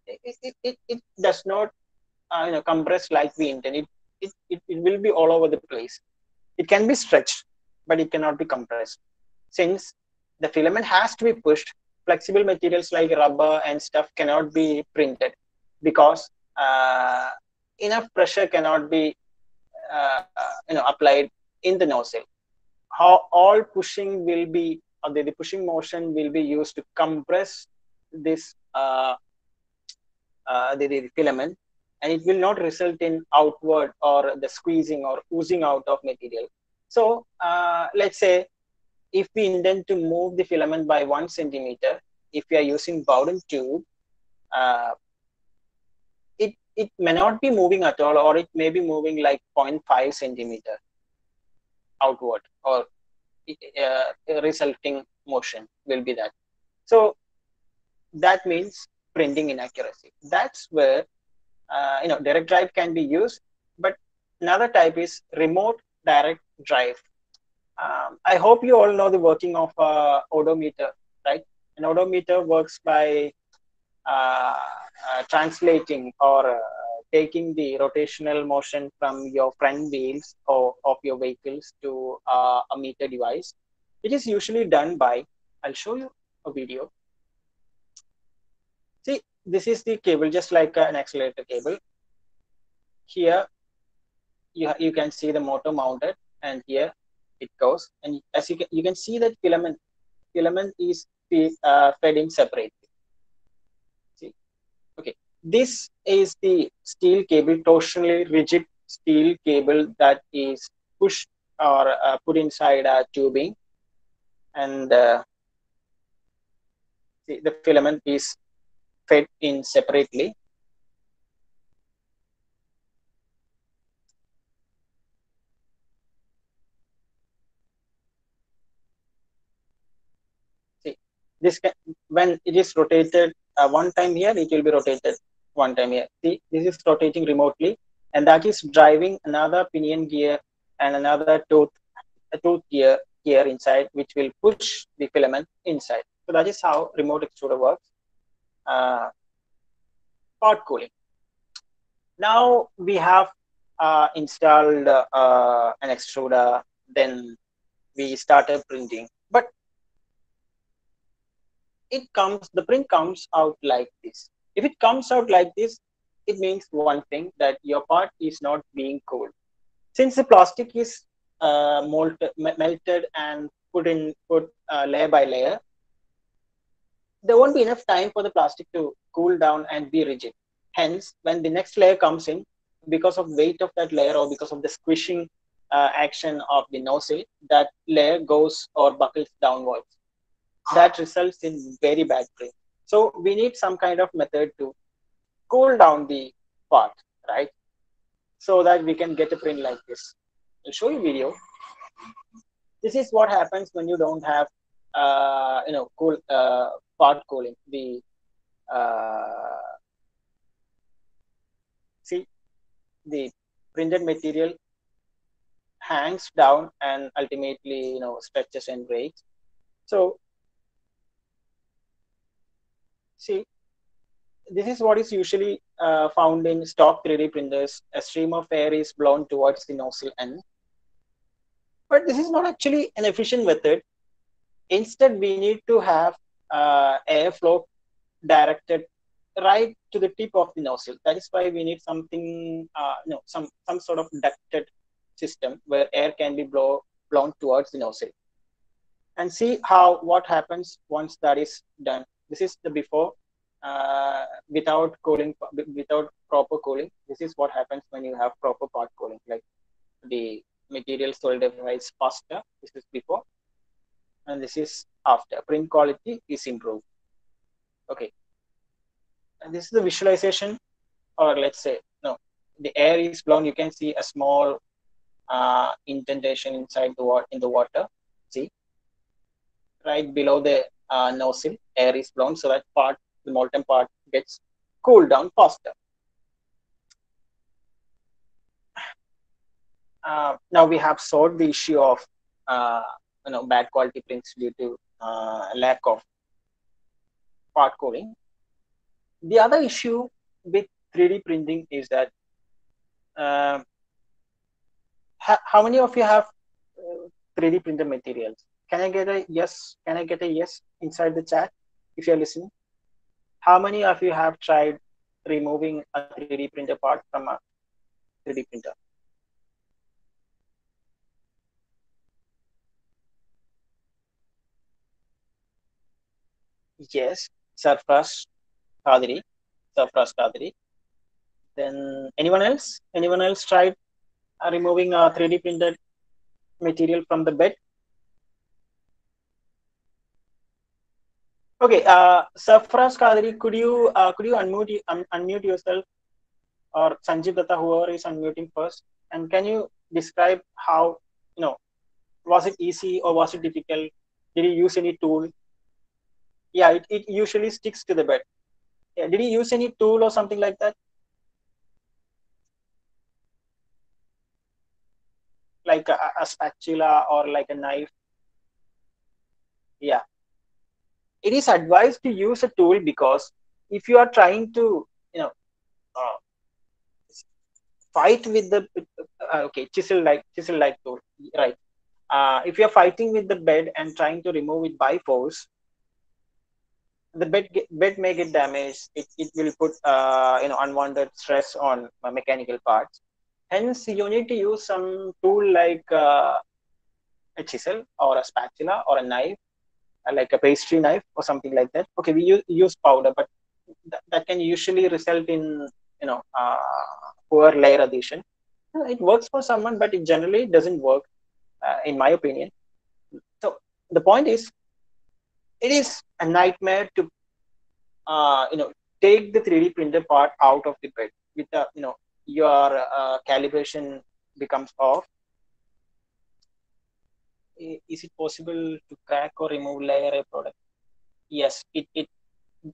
Speaker 3: It does not compress like we intend. It will be all over the place. It can be stretched, but it cannot be compressed. Since the filament has to be pushed, flexible materials like rubber and stuff cannot be printed because enough pressure cannot be applied in the nozzle. How all pushing will be, the pushing motion will be used to compress this the filament, and it will not result in outward or the squeezing or oozing out of material. So let's say if we intend to move the filament by 1 centimeter, if we are using Bowden tube, it may not be moving at all, or it may be moving like 0.5 centimeter outward, or resulting motion will be that. So that means printing inaccuracy. That's where direct drive can be used, but another type is remote direct drive. I hope you all know the working of odometer, right? An odometer works by translating or taking the rotational motion from your front wheels or of your vehicles to a meter device. It is usually done by, I'll show you a video. See, this is the cable, just like an accelerator cable. Here, you can see the motor mounted, and here it goes. And as you can see that filament is fed in separately. See, okay. This is the steel cable, torsionally rigid steel cable that is pushed or put inside a tubing, and see, the filament is fed in separately. See, this when it is rotated one time here, it will be rotated one time here. See, this is rotating remotely, and that is driving another pinion gear and another tooth gear here inside, which will push the filament inside. So that is how remote extruder works. Part cooling. Now we have installed an extruder, then we started printing, but the print comes out like this. If it comes out like this, it means one thing, that your part is not being cooled. Since the plastic is melted and put layer by layer, there won't be enough time for the plastic to cool down and be rigid. Hence, when the next layer comes in, because of weight of that layer or because of the squishing action of the nozzle, that layer goes or buckles downwards. That results in very bad print. So we need some kind of method to cool down the part, right? So that we can get a print like this. I'll show you video. This is what happens when you don't have cool part cooling. The see, the printed material hangs down and ultimately stretches and breaks. So see, this is what is usually found in stock 3D printers. A stream of air is blown towards the nozzle end. But this is not actually an efficient method. Instead, we need to have airflow directed right to the tip of the nozzle. That is why we need something, some sort of ducted system where air can be blown towards the nozzle. And see what happens once that is done. This is the before, without cooling, without proper cooling. This is what happens when you have proper part cooling, like the material solidifies faster. This is before, and this is after. Print quality is improved. Okay, and this is the visualization, or let's say, no, the air is blown. You can see a small indentation inside in the water. See, right below the nozzle, air is blown, so that part, the molten part, gets cooled down faster. Now we have solved the issue of bad quality prints due to lack of part cooling. The other issue with 3D printing is that how many of you have 3D printed materials? Can I get a yes? Can I get a yes inside the chat if you're listening? How many of you have tried removing a 3D printer part from a 3D printer? Yes, Sarfraz Qadri. Then anyone else? Anyone else tried removing a 3D printed material from the bed? Okay, Sarfraz Qadri, could you unmute yourself, or Sanjeev Datta, whoever is unmuting first, and can you describe how, was it easy or was it difficult? Did you use any tool? Yeah, it usually sticks to the bed. Yeah, did you use any tool or something like that? Like a spatula or like a knife? Yeah. It is advised to use a tool, because if you are trying to, fight with the chisel like tool, right? If you are fighting with the bed and trying to remove it by force, the bed may get damaged. It will put unwanted stress on mechanical parts. Hence, you need to use some tool like a chisel or a spatula or a knife, like a pastry knife or something like that. Okay, we use powder, but that can usually result in poor layer adhesion. It works for someone, but it generally doesn't work, in my opinion. So the point is, it is a nightmare to take the 3D printer part out of the bed with your calibration becomes off. Is it possible to crack or remove layer a product? Yes,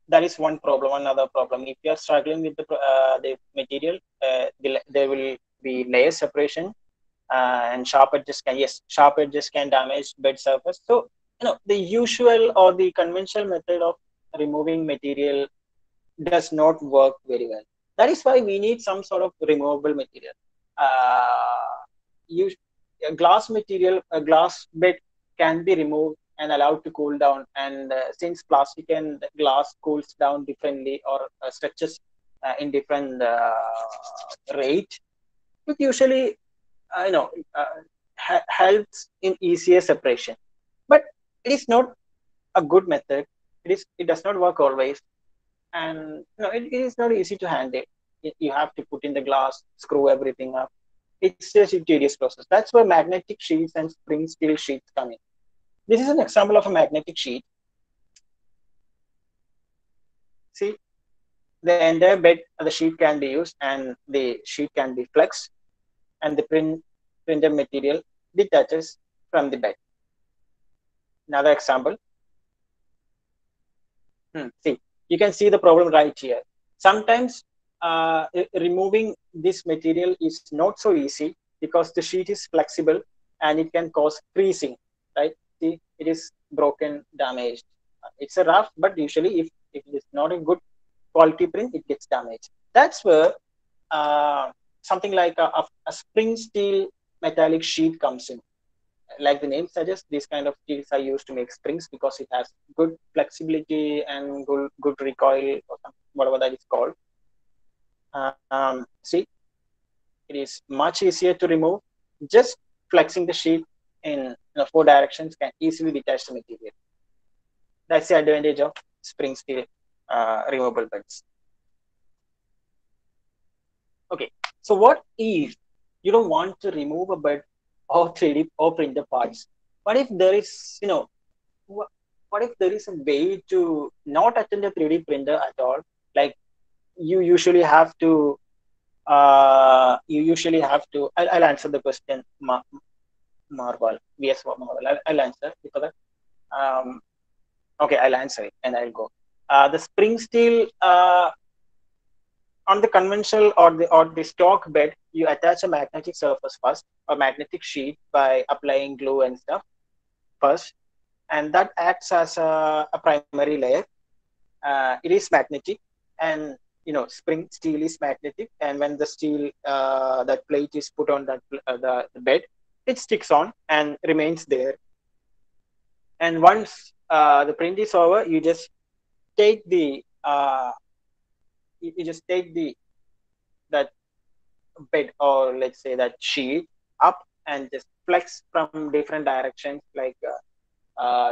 Speaker 3: that is one problem. Another problem, if you are struggling with the material, there will be layer separation, and sharp edges can damage bed surface. So the usual or the conventional method of removing material does not work very well. That is why we need some sort of removable material. A glass material, a glass bed can be removed and allowed to cool down. And since plastic and glass cools down differently, or stretches in different rate, it usually helps in easier separation. But it is not a good method. It does not work always, and it is not easy to handle. You have to put in the glass, screw everything up. It's just a tedious process. That's where magnetic sheets and spring steel sheets come in. This is an example of a magnetic sheet. See, the entire bed, the sheet can be used, and the sheet can be flexed, and the printed material detaches from the bed. Another example. See, you can see the problem right here. Sometimes removing this material is not so easy, because the sheet is flexible and it can cause creasing, right? See, it is broken, damaged. It's a rough, but usually if it is not a good quality print, it gets damaged. That's where something like a spring steel metallic sheet comes in. Like the name suggests, these kind of steels are used to make springs because it has good flexibility and good recoil, or whatever that is called. See, it is much easier to remove. Just flexing the sheet in 4 directions can easily detach the material. That's the advantage of spring steel removable beds. Okay, so what if you don't want to remove a bed or 3D or print the parts? What if there is, what if there is a way to not attend a 3D printer at all? Like you usually have to, I'll answer the question, Marvel, VS Marvel. I'll answer because okay, I'll answer it and I'll go. The spring steel on the conventional or the stock bed, you attach a magnetic surface first, a magnetic sheet by applying glue and stuff first, and that acts as a primary layer. It is magnetic, and spring steel is magnetic, and when the steel that plate is put on that the bed, it sticks on and remains there. And once the print is over, you just take the that bed, or let's say that sheet, up and just flex from different directions, like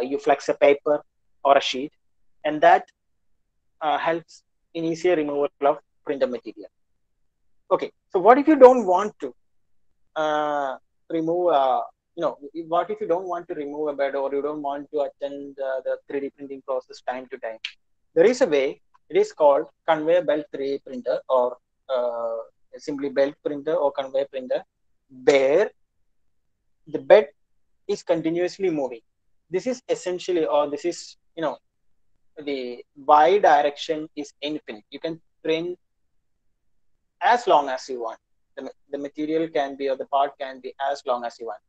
Speaker 3: you flex a paper or a sheet, and that helps in easier removal of printer material. Okay, so what if you don't want to remove what if you don't want to remove a bed, or you don't want to attend the 3D printing process time to time? There is a way. It is called conveyor belt 3D printer, or simply belt printer or conveyor printer, where the bed is continuously moving. This is essentially, or this is, the Y direction is infinite. You can print as long as you want. The material can be, or the part can be as long as you want.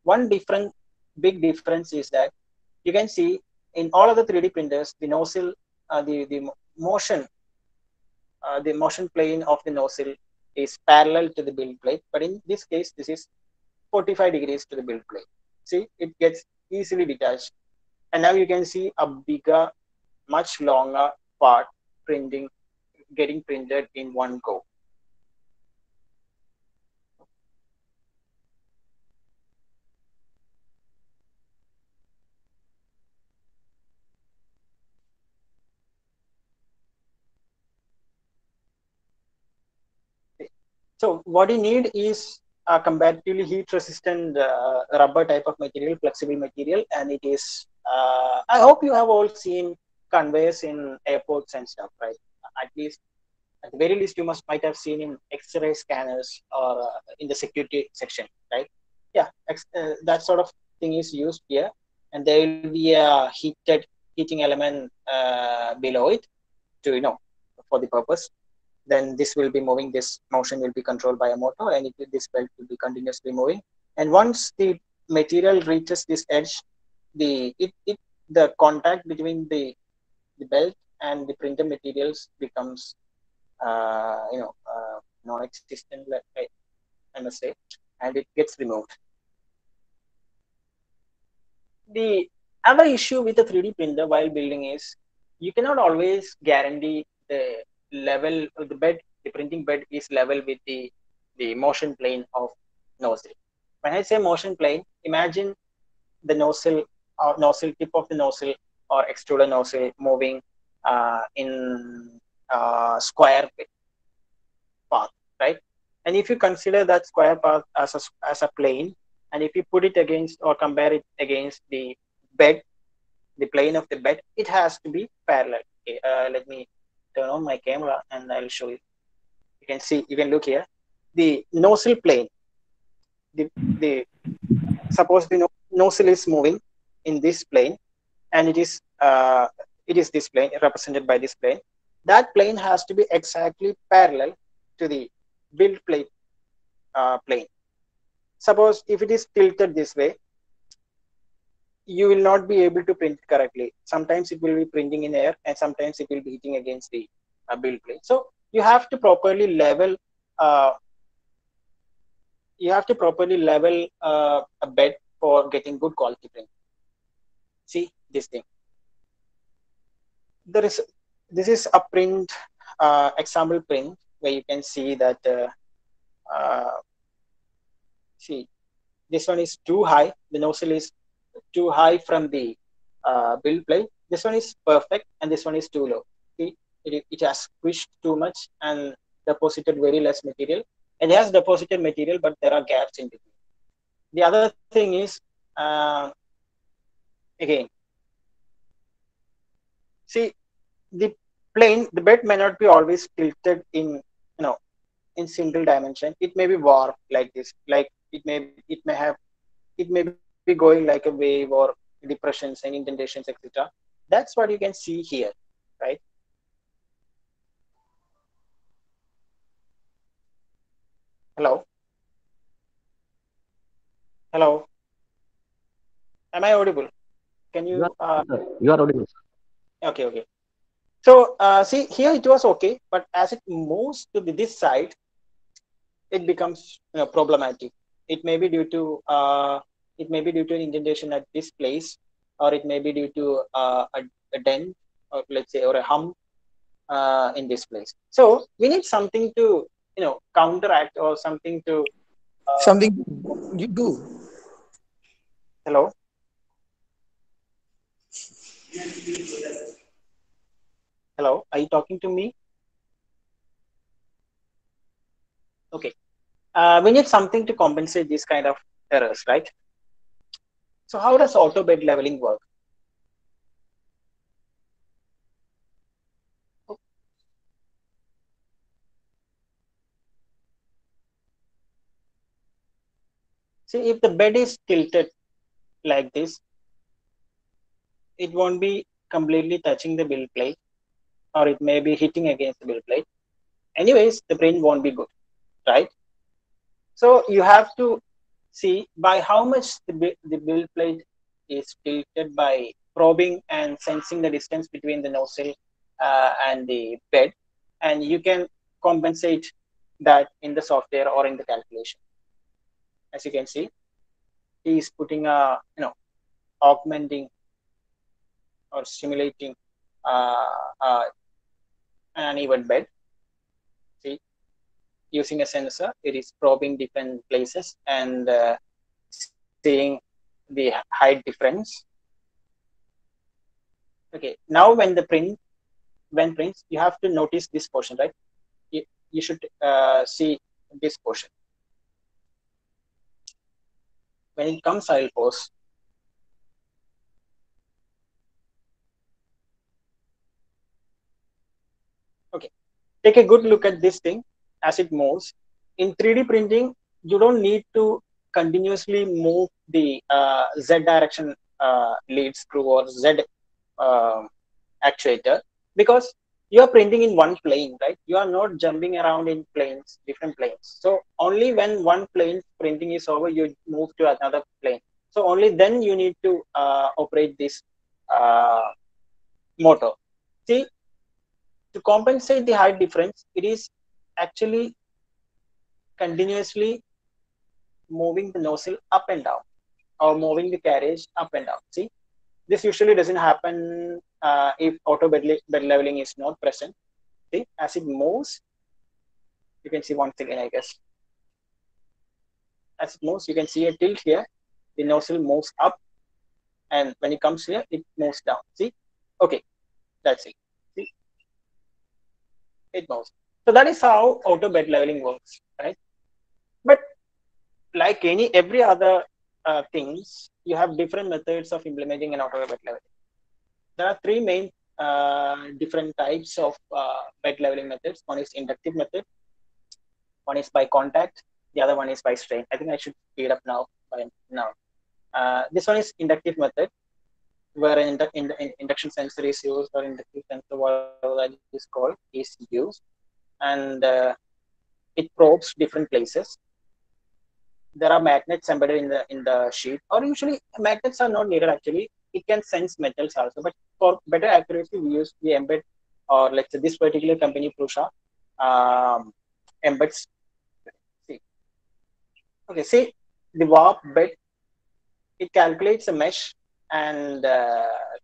Speaker 3: One big difference is that you can see in all of the 3D printers, the nozzle, the motion plane of the nozzle is parallel to the build plate, but in this case, this is 45 degrees to the build plate. See, it gets easily detached, and now you can see a bigger, much longer part getting printed in one go. So what you need is a comparatively heat-resistant rubber type of material, flexible material, and it is. I hope you have all seen conveyors in airports and stuff, right? At least, at the very least, you might have seen in X-ray scanners or in the security section, right? Yeah, that sort of thing is used here, and there will be a heating element below it to for the purpose. Then this will be moving. This motion will be controlled by a motor, and this belt will be continuously moving. And once the material reaches this edge, the contact between the belt and the printer materials becomes non-existent, I must say, and it gets removed. The other issue with the 3D printer while building is you cannot always guarantee the level of the bed. The printing bed is level with the motion plane of nozzle. When I say motion plane, imagine the nozzle or tip of the nozzle or extruder nozzle moving in square path, right? And if you consider that square path as a plane, and if you put it against or compare it against the bed, the plane of the bed, it has to be parallel. Okay, let me turn on my camera and I'll show you. You can see, you can look here. The nozzle plane, suppose the nozzle is moving in this plane, and it is this plane represented by this plane. That plane has to be exactly parallel to the build plate plane. Suppose if it is tilted this way, you will not be able to print correctly. Sometimes it will be printing in air, and sometimes it will be hitting against the build plate. So you have to properly level. A bed for getting good quality print. See this thing. This is a print example print where you can see that see, this one is too high. The nozzle is too high from the build plate. This one is perfect, and this one is too low. See, it has squished too much and deposited very less material. It has deposited material, but there are gaps in between. The other thing is, again, see, the the bed may not be always tilted in, in single dimension. It may be warped like this, like it may be going like a wave or depressions and indentations, etc. That's what you can see here, right? Hello, hello. Am I audible? Can
Speaker 2: You
Speaker 3: you?
Speaker 2: are, you are audible.
Speaker 3: Okay, okay. So see here it was okay, but as it moves to this side, it becomes problematic. It may be due to an indentation at this place, or it may be due to a dent, or let's say, or a hump in this place. So we need something to counteract, or something to
Speaker 5: Something you do.
Speaker 3: hello. Hello, are you talking to me? Okay. We need something to compensate these kind of errors, right? So how does auto bed leveling work? See, if the bed is tilted like this, it won't be completely touching the build plate, or it may be hitting against the build plate. Anyways, the print won't be good, right? So you have to see by how much the build plate is tilted by probing and sensing the distance between the nozzle and the bed, and you can compensate that in the software or in the calculation. As you can see, he is putting a augmenting or simulating an uneven bed. See, using a sensor, it is probing different places and seeing the height difference. Okay, now when prints, you have to notice this portion, right? You should see this portion. When it comes, I'll pause. Okay, take a good look at this thing as it moves. In 3D printing, you don't need to continuously move the Z direction lead screw or Z actuator, because you are printing in one plane, right? You are not jumping around in planes, different planes. So only when one plane printing is over, you move to another plane. So only then you need to operate this motor. See, to compensate the height difference, it is actually continuously moving the nozzle up and down, or moving the carriage up and down. See, this usually doesn't happen if auto bed leveling is not present. See, as it moves, you can see once again, I guess. As it moves, you can see a tilt here. The nozzle moves up, and when it comes here, it moves down. See, okay, that's it. See, it moves. So that is how auto bed leveling works, right? But like every other things, you have different methods of implementing an auto bed leveling. There are three main different types of bed leveling methods. One is inductive method, one is by contact, the other one is by strain. I think I should speed up now. This one is inductive method, where an induction sensor is used, or inductive sensor, whatever that is called, is used, and it probes different places. There are magnets embedded in the sheet, or usually magnets are not needed actually. It can sense metals also, but for better accuracy, we embed or let's say this particular company, Prusha, embeds. See, okay, see the warp bed. It calculates a mesh and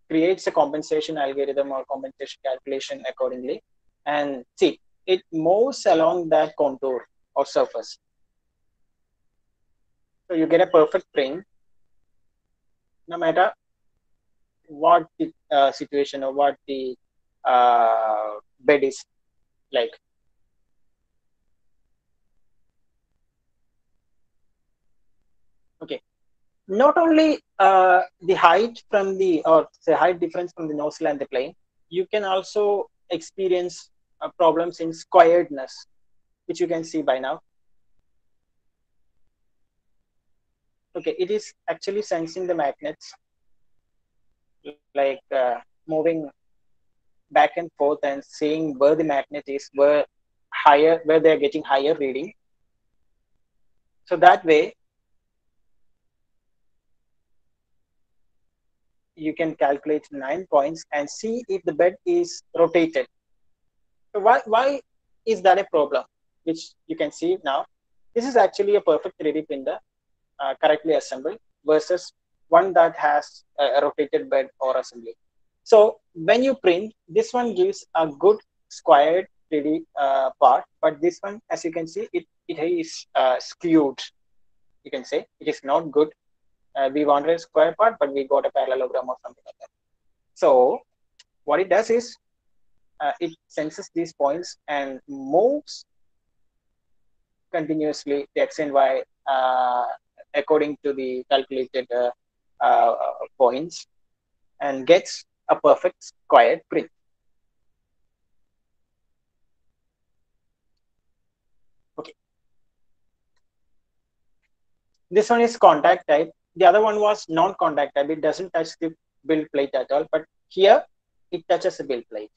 Speaker 3: creates a compensation algorithm or compensation calculation accordingly. And see, it moves along that contour or surface. So you get a perfect print no matter what the situation or what the bed is like. Okay. Not only the height from the, or say height difference from the nozzle and the plane, you can also experience problems in squaredness, which you can see by now. Okay, it is actually sensing the magnets, like moving back and forth and seeing where the magnet is, where they're getting higher reading. So that way, you can calculate 9 points and see if the bed is rotated. So why is that a problem? Which you can see now. This is actually a perfect 3D printer, correctly assembled, versus one that has a rotated bed or assembly. So when you print, this one gives a good squared 3D part, but this one, as you can see, it is skewed. You can say it is not good. We wanted a square part, but we got a parallelogram or something like that. So what it does is it senses these points and moves continuously the x and y according to the calculated points and gets a perfect squared print. Okay. This one is contact type. The other one was non-contact type. It doesn't touch the build plate at all, but here it touches the build plate.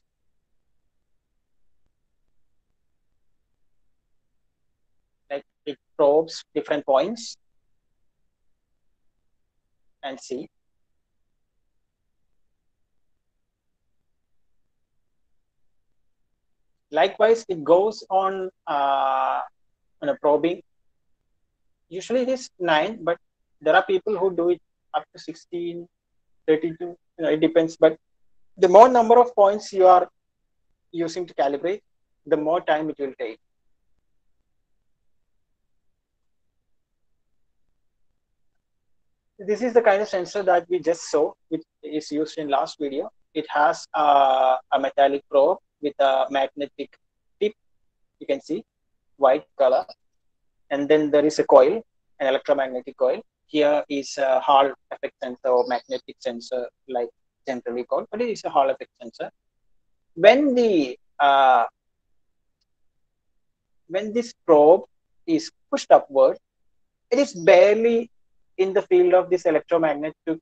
Speaker 3: Like it probes different points and see. Likewise, it goes on probing. Usually it is 9, but there are people who do it up to 16, 32. It depends. But the more number of points you are using to calibrate, the more time it will take. This is the kind of sensor that we just saw, which is used in last video. It has a metallic probe with a magnetic tip. You can see white color. And then there is a coil, an electromagnetic coil. Here is a Hall effect sensor or magnetic sensor, like generally called, but it is a Hall effect sensor. When this probe is pushed upward, it is barely in the field of this electromagnet to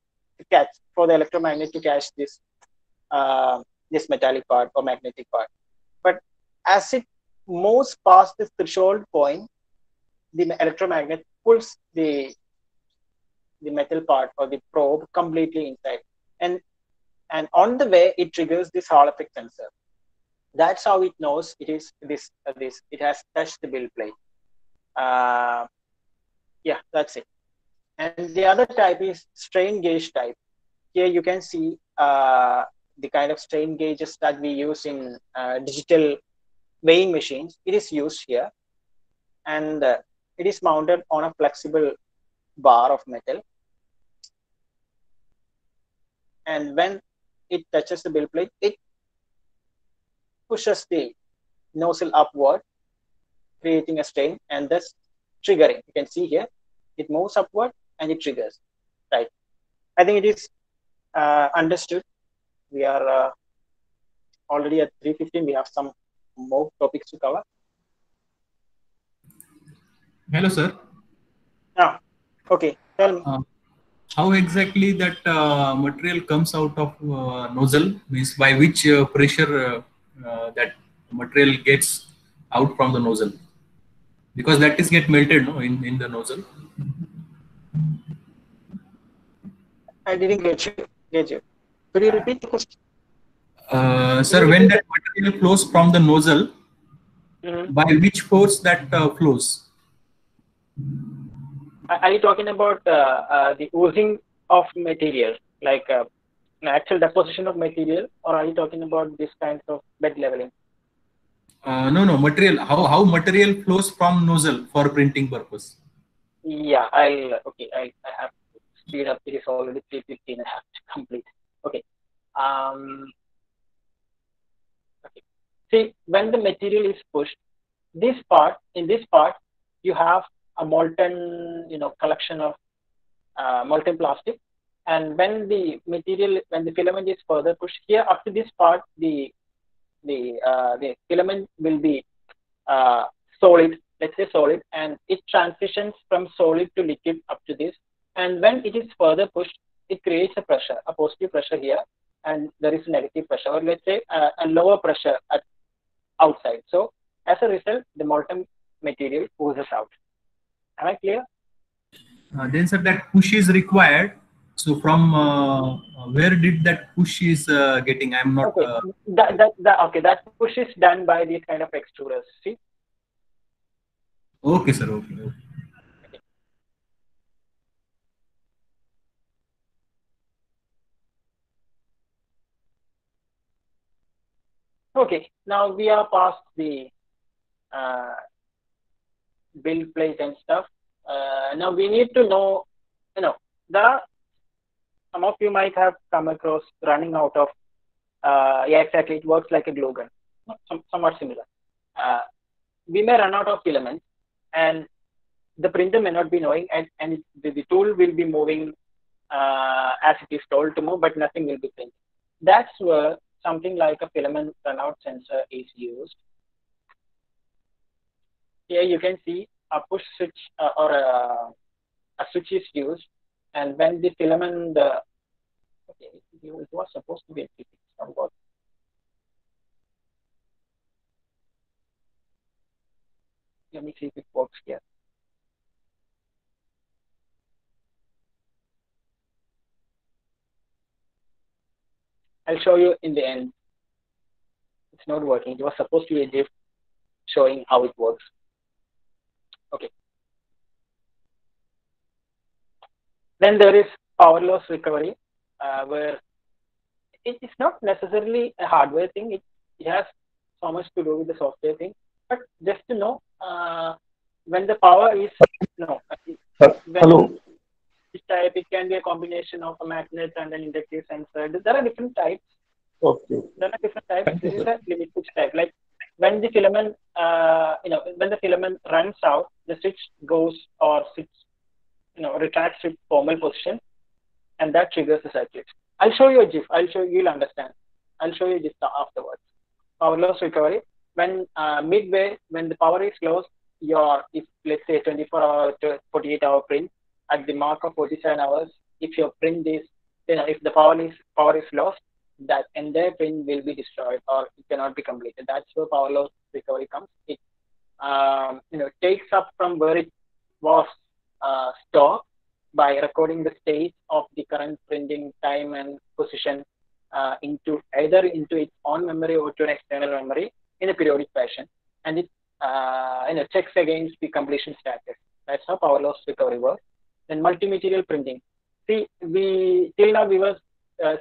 Speaker 3: catch, for the electromagnet to catch this this metallic part or magnetic part. But as it moves past this threshold point, the electromagnet pulls the metal part or the probe completely inside, and on the way it triggers this Hall effect sensor. That's how it knows it is this it has touched the build plate. Yeah, that's it. And the other type is strain gauge type. Here you can see the kind of strain gauges that we use in digital weighing machines. It is used here, and it is mounted on a flexible bar of metal. And when it touches the build plate, it pushes the nozzle upward, creating a strain and thus triggering. You can see here, it moves upward and it triggers, right? I think it is understood. We are already at 3:15. We have some more topics to cover.
Speaker 6: Hello, sir.
Speaker 3: Ah, okay. Tell me.
Speaker 6: How exactly that material comes out of nozzle? Means by which pressure that material gets out from the nozzle? Because that is get melted, no, in the nozzle.
Speaker 3: I didn't get you. Could you repeat the question?
Speaker 6: Sir, when that material flows from the nozzle, by which force that flows?
Speaker 3: Are you talking about the oozing of material, like an actual deposition of material, or are you talking about this kind of bed leveling?
Speaker 6: No, material. How material flows from nozzle for printing purpose?
Speaker 3: Yeah, I have to speed up. It is already 3:15. I have to complete. Okay. Okay. See, when the material is pushed, in this part, you have a molten, collection of molten plastic. And when the filament is further pushed here up to this part, the filament will be solid, let's say solid, and it transitions from solid to liquid up to this. And when it is further pushed, it creates a pressure, a positive pressure here, and there is a negative pressure, or let's say a lower pressure at outside. So as a result, the molten material oozes out. Am I clear?
Speaker 6: Then, sir, that push is required. So, from where did that push is getting? I'm not.
Speaker 3: Okay. That push is done by these kind of extruders. See.
Speaker 6: Okay, sir. Okay.
Speaker 3: Okay. Now we are past the build plate and stuff. Now we need to know. There are some of you might have come across running out of. Yeah, exactly. It works like a glue gun. Somewhat similar. We may run out of filaments, and the printer may not be knowing, and the tool will be moving as it is told to move, but nothing will be printed. That's where something like a filament runout sensor is used. Here you can see a push switch or a switch is used, and when the filament, okay, it was supposed to be a FDP somewhat. Let me see if it works here. I'll show you in the end. It's not working. It was supposed to be a GIF showing how it works. Okay. Then there is power loss recovery, where it's not necessarily a hardware thing. It has so much to do with the software thing. But just to know, when the power is
Speaker 2: Hello.
Speaker 3: This type, it can be a combination of a magnet and an inductive sensor. There are different types.
Speaker 2: Okay.
Speaker 3: There are different types. This is a limit switch type. Like when the filament, when the filament runs out, the switch goes or sits, retracts its formal position, and that triggers the circuit. I'll show you a GIF. You'll understand. I'll show you this afterwards. Power loss recovery. When midway, when the power is lost, if let's say 24-hour to 48-hour print, at the mark of 47 hours, if your print is, if the power is lost, that entire print will be destroyed or it cannot be completed. That's where power loss recovery comes. It takes up from where it was stored by recording the state of the current printing time and position into its own memory or to an external memory in a periodic fashion, and it checks against the completion status. That's how power loss recovery works. Then multi-material printing. See, till now we were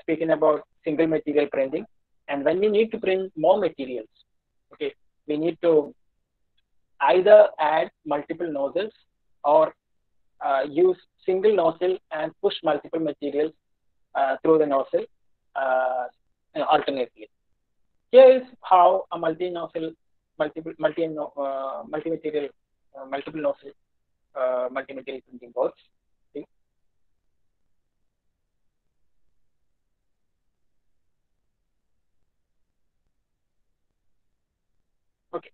Speaker 3: speaking about single material printing, and when we need to print more materials, okay, we need to either add multiple nozzles or use single nozzle and push multiple materials through the nozzle alternately. Here is how a multi-nozzle, multiple nozzle multi-material printing works. See? Okay.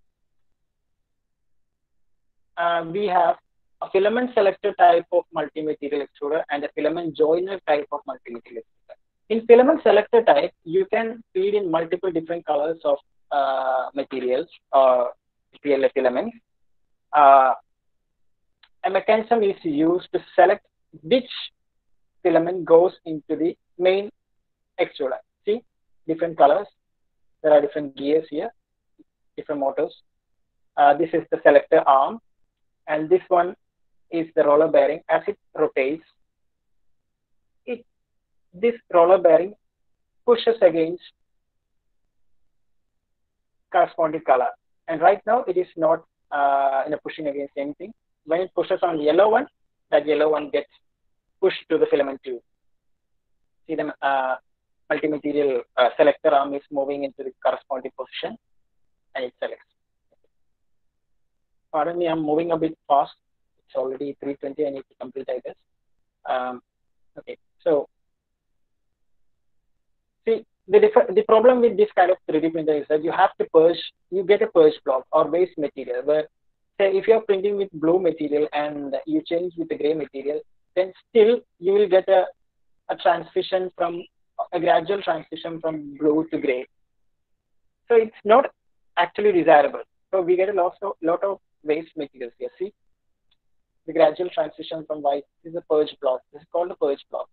Speaker 3: We have a filament selector type of multi-material extruder and a filament joiner type of multi-material extruder. In filament selector type, you can feed in multiple different colors of materials or PLA filaments. A mechanism is used to select which filament goes into the main extruder. See, different colors. There are different gears here, different motors. This is the selector arm, and this one is the roller bearing. As it rotates, this roller bearing pushes against corresponding color. And right now it is not pushing against anything. When it pushes on the yellow one, that yellow one gets pushed to the filament tube. See the multi-material selector arm is moving into the corresponding position, and it selects. Pardon me, I'm moving a bit fast. It's already 3:20. I need to complete, I guess. Okay, so see the problem with this kind of 3D printer is that you have to purge. You get a purge block or waste material. Where say if you're printing with blue material and you change with the gray material, then still you will get a transition from a gradual transition from blue to gray. So it's not actually desirable. So we get a lot of waste materials here. See the gradual transition from white. This is a purge block. This is called a purge block.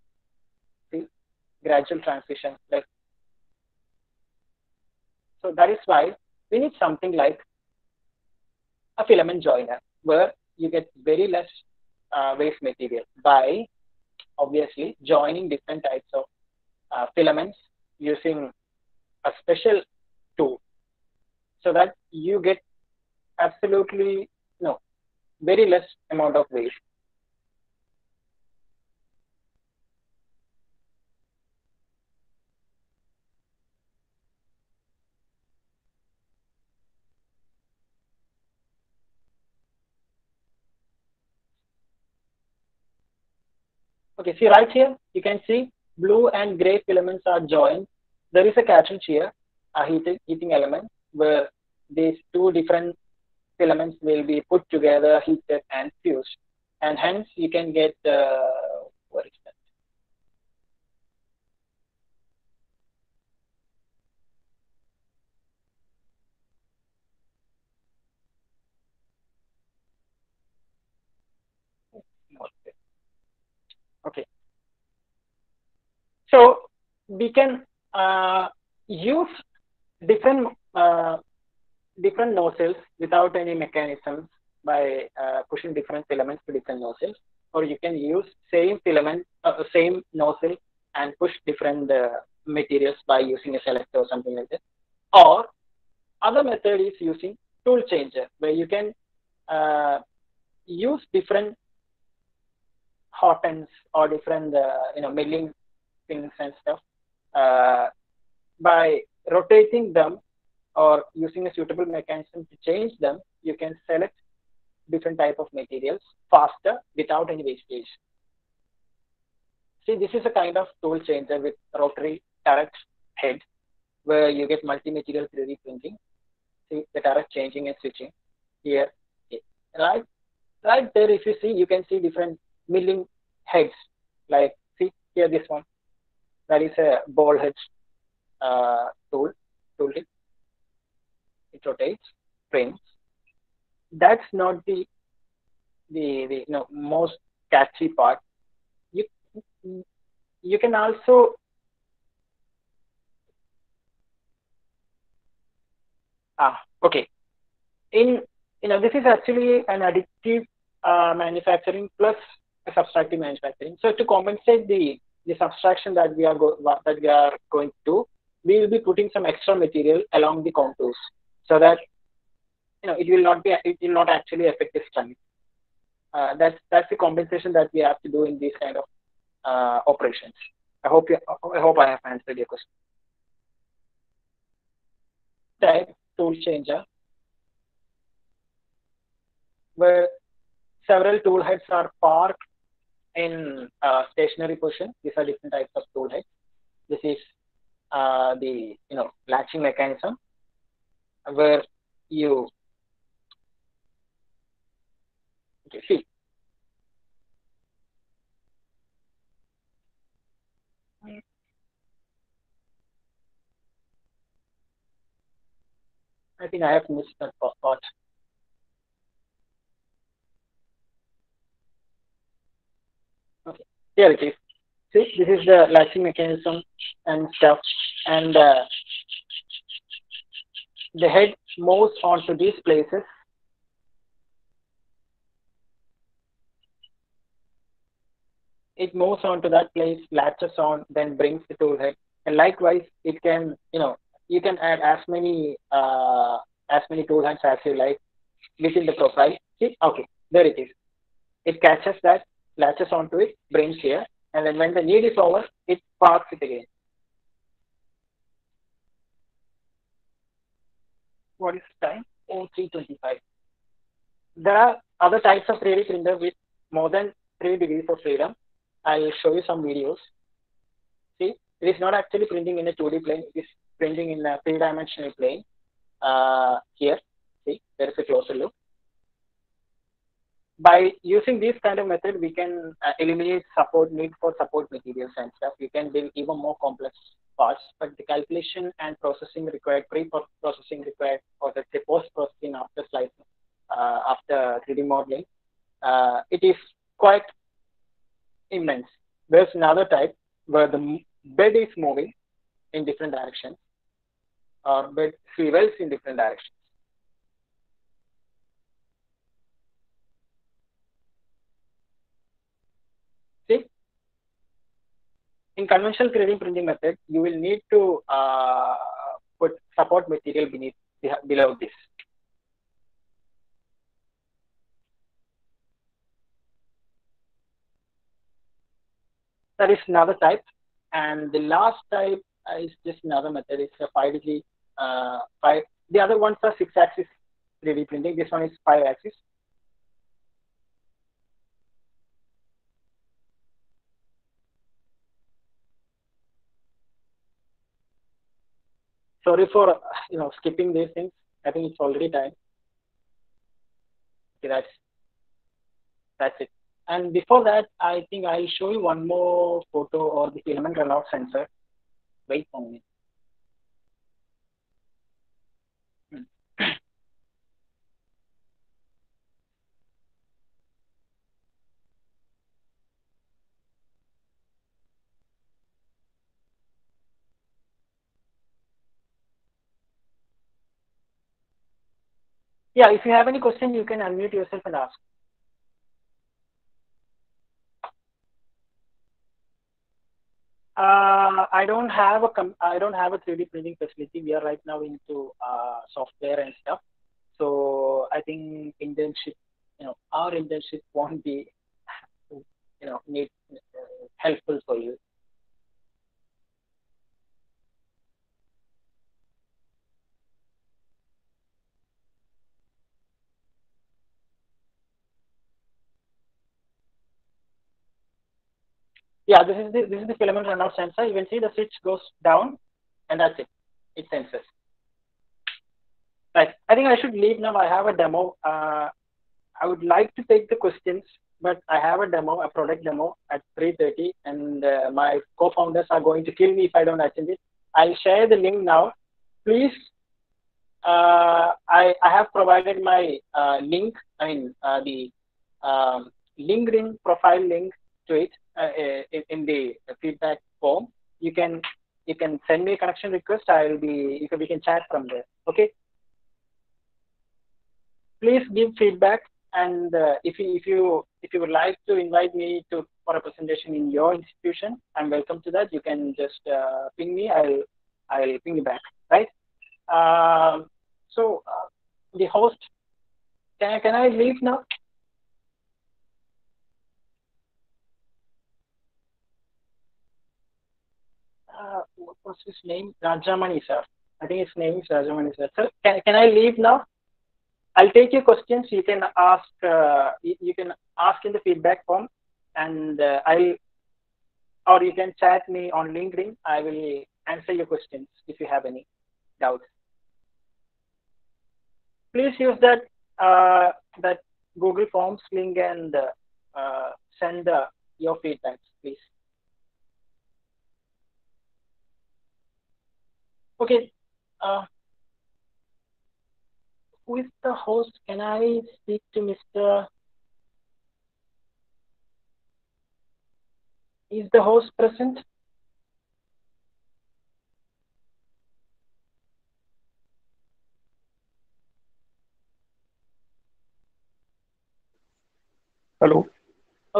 Speaker 3: See gradual transition. Like so that is why we need something like a filament joiner where you get very less waste material by obviously joining different types of filaments using a special tool so that you get absolutely very less amount of waste. Okay, see right here, you can see blue and gray filaments are joined. There is a cartridge here, a heating element, where these two different filaments will be put together, heated, and fused. And hence, you can get, what is that? Okay. So we can use different nozzles without any mechanisms by pushing different filaments to different nozzles, or you can use same filament, same nozzle, and push different materials by using a selector or something like that. Or other method is using tool changer, where you can use different hot ends or different milling things and stuff by rotating them or using a suitable mechanism to change them. You can select different type of materials faster without any wastage. See, this is a kind of tool changer with rotary turret head where you get multi-material 3D printing. See the turret changing and switching here. Right there, if you see, you can see different milling heads. Like see here, this one, that is a ball head tool tip. It rotates, prints. That's not the most catchy part. You can also okay. This is actually an additive manufacturing plus a subtractive manufacturing. So to compensate the subtraction that we are going to do, we will be putting some extra material along the contours so that it will not actually affect the strength. That's the compensation that we have to do in these kind of operations. I hope I have answered your question. Type tool changer, where several tool heads are parked in stationary position. These are different types of tool heads. This is the latching mechanism where you see. I think I have missed that part. Okay, here it is. See, this is the latching mechanism and stuff. And the head moves on to these places. It moves on to that place, latches on, then brings the tool head. And likewise, it can, you can add as many tool heads as you like within the profile. See, okay, there it is. It catches that, latches onto it, brings here, and then when the need is over, it parks it again. What is the time? Oh, 3:25. There are other types of 3D printer with more than 3 degrees of freedom. I'll show you some videos. See, it is not actually printing in a 2D plane. It is printing in a 3-dimensional plane. Here, see, there is a closer look. By using this kind of method, we can eliminate need for support materials and stuff. We can build even more complex parts, but the calculation and processing required, pre-processing required, or let's say post-processing after slicing, after 3D modeling, it is quite immense. There's another type where the bed is moving in different directions, or bed swivels in different directions. See, in conventional 3D printing method, you will need to put support material below this. That is another type, and the last type is just another method. It's a 5 degree. The other ones are 6-axis 3D printing. This one is 5-axis. Sorry for skipping these things. I think it's already time. Okay, that's it. And before that, I think I'll show you one more photo or the filament runoff sensor. Wait for me. Yeah, if you have any question, you can unmute yourself and ask. I don't have a 3D printing facility. We are right now into software and stuff. So I think internship, our internship won't be, helpful for you. Yeah, this is the filament runoff sensor. You can see the switch goes down, and that's it. It senses. Right. I think I should leave now. I have a demo. I would like to take the questions, but I have a product demo at 3:30, and my co-founders are going to kill me if I don't attend it. I'll share the link now. Please, I have provided my link. I mean the LinkedIn profile link to it in the feedback form. You can send me a connection request. We can chat from there. Okay. Please give feedback, and if you would like to invite me for a presentation in your institution, I'm welcome to that. You can just ping me. I'll ping you back. Right. So the host, can I leave now? What was his name? Rajamani sir. I think his name is Rajamani sir. Sir, can I leave now? I'll take your questions. You can ask. You can ask in the feedback form, and or you can chat me on LinkedIn. I will answer your questions if you have any doubts. Please use that Google Forms link and send your feedbacks, please. Okay. Who is the host? Can I speak to Mr. Is the host present?
Speaker 2: Hello.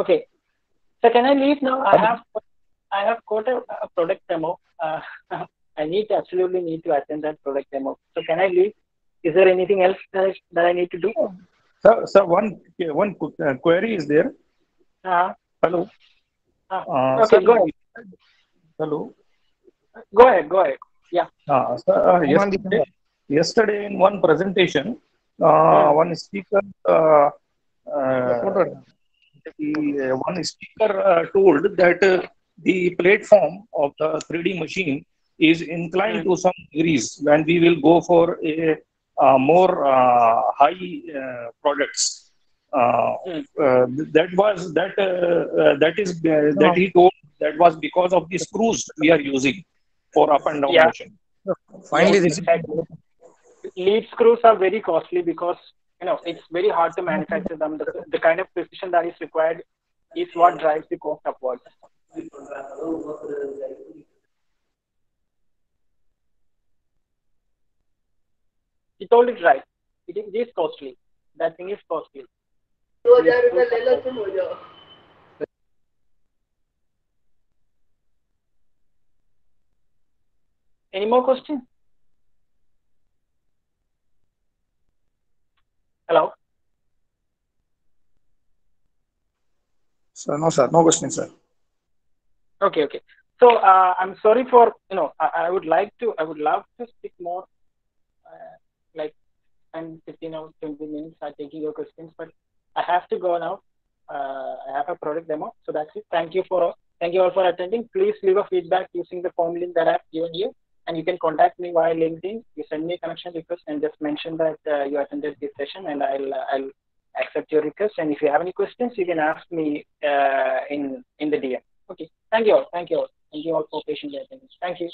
Speaker 3: Okay. So can I leave now? I have got a product demo. I absolutely need to attend that product demo. So can I leave? Is there anything else that I need to do?
Speaker 2: Sir, one query is there.
Speaker 3: Uh,
Speaker 2: Hello.
Speaker 3: okay,
Speaker 2: Sir,
Speaker 3: go ahead.
Speaker 2: hello.
Speaker 3: Go ahead. Yeah.
Speaker 2: Sir, yesterday in one presentation, one speaker one speaker told that the platform of the 3D machine is inclined to some degrees when we will go for a more high products. That he told that was because of the screws we are using for up and down
Speaker 3: Yeah.
Speaker 2: motion.
Speaker 5: Finally,
Speaker 3: Yes, exactly. Lead screws are very costly because it's very hard to manufacture them. The kind of precision that is required is what drives the cost upwards. You told it right. It is costly. That thing is costly. Any more questions? Hello?
Speaker 5: sir, no, sir, no question, sir.
Speaker 3: Okay. So I'm sorry for, I would love to speak more, like 10, 15 or 20 minutes are taking your questions, but I have to go now. I have a product demo, so that's it. Thank you all for attending. Please leave a feedback using the form link that I've given you, and you can contact me via LinkedIn. You send me a connection request and just mention that you attended this session, and I'll accept your request. And if you have any questions, you can ask me in the DM. Okay. Thank you all. Thank you all for patiently attending. Thank you.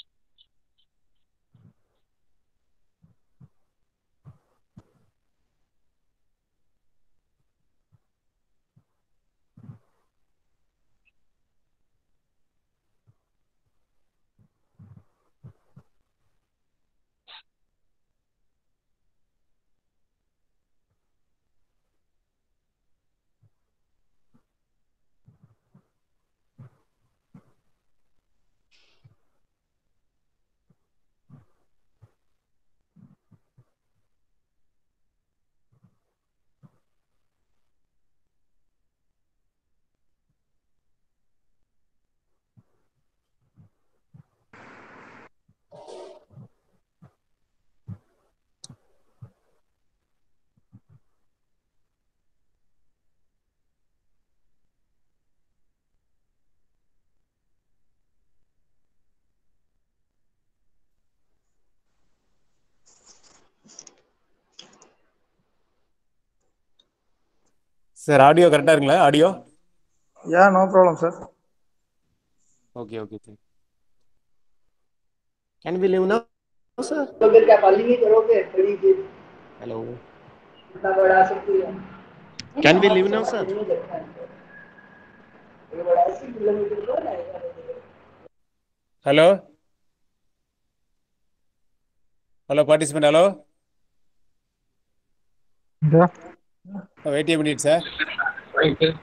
Speaker 1: Sir audio கரெக்டாக இருக்குங்களா? Audio
Speaker 5: Yeah, no problem, sir.
Speaker 1: Okay sir. Can we leave now, sir? Hello. Can we leave now, sir? Hello? Hello, participant, hello?
Speaker 5: Yeah.
Speaker 1: Wait a minute, sir.
Speaker 5: Okay.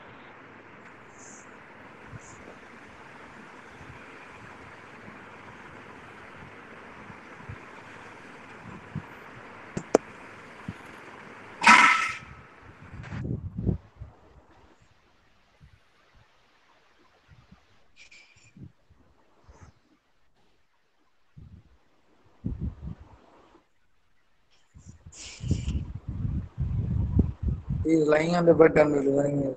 Speaker 5: He is lying on the bed and delivering.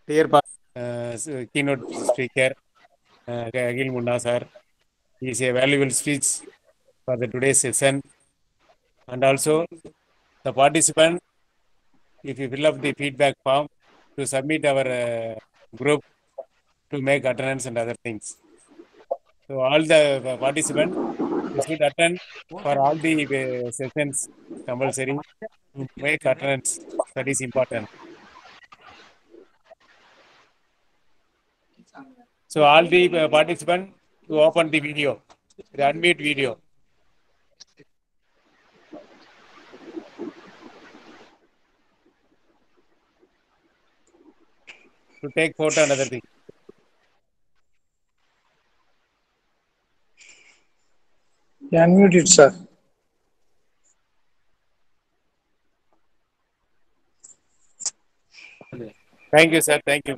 Speaker 1: Dear keynote speaker, Agil Munna sir, is a valuable speech for the today's session. And also the participant, if you fill up the feedback form to submit our group to make attendance and other things. So all the participants should attend for all the sessions compulsory to make attendance. That is important. So all the participants to open the video, the unmute video. To take photo and other thing.
Speaker 5: Unmute it, sir.
Speaker 1: Thank you, sir. Thank you.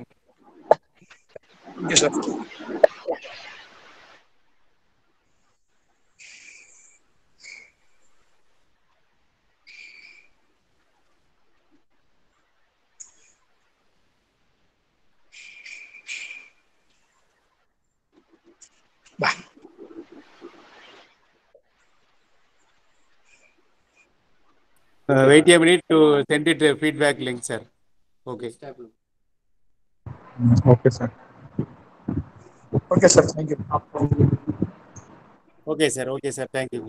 Speaker 5: Yes, sir.
Speaker 1: Wait a minute to send it a feedback link, sir. Okay.
Speaker 4: Okay, sir.
Speaker 5: Okay, sir. Thank you.
Speaker 1: Okay, sir. Okay, sir. Thank you.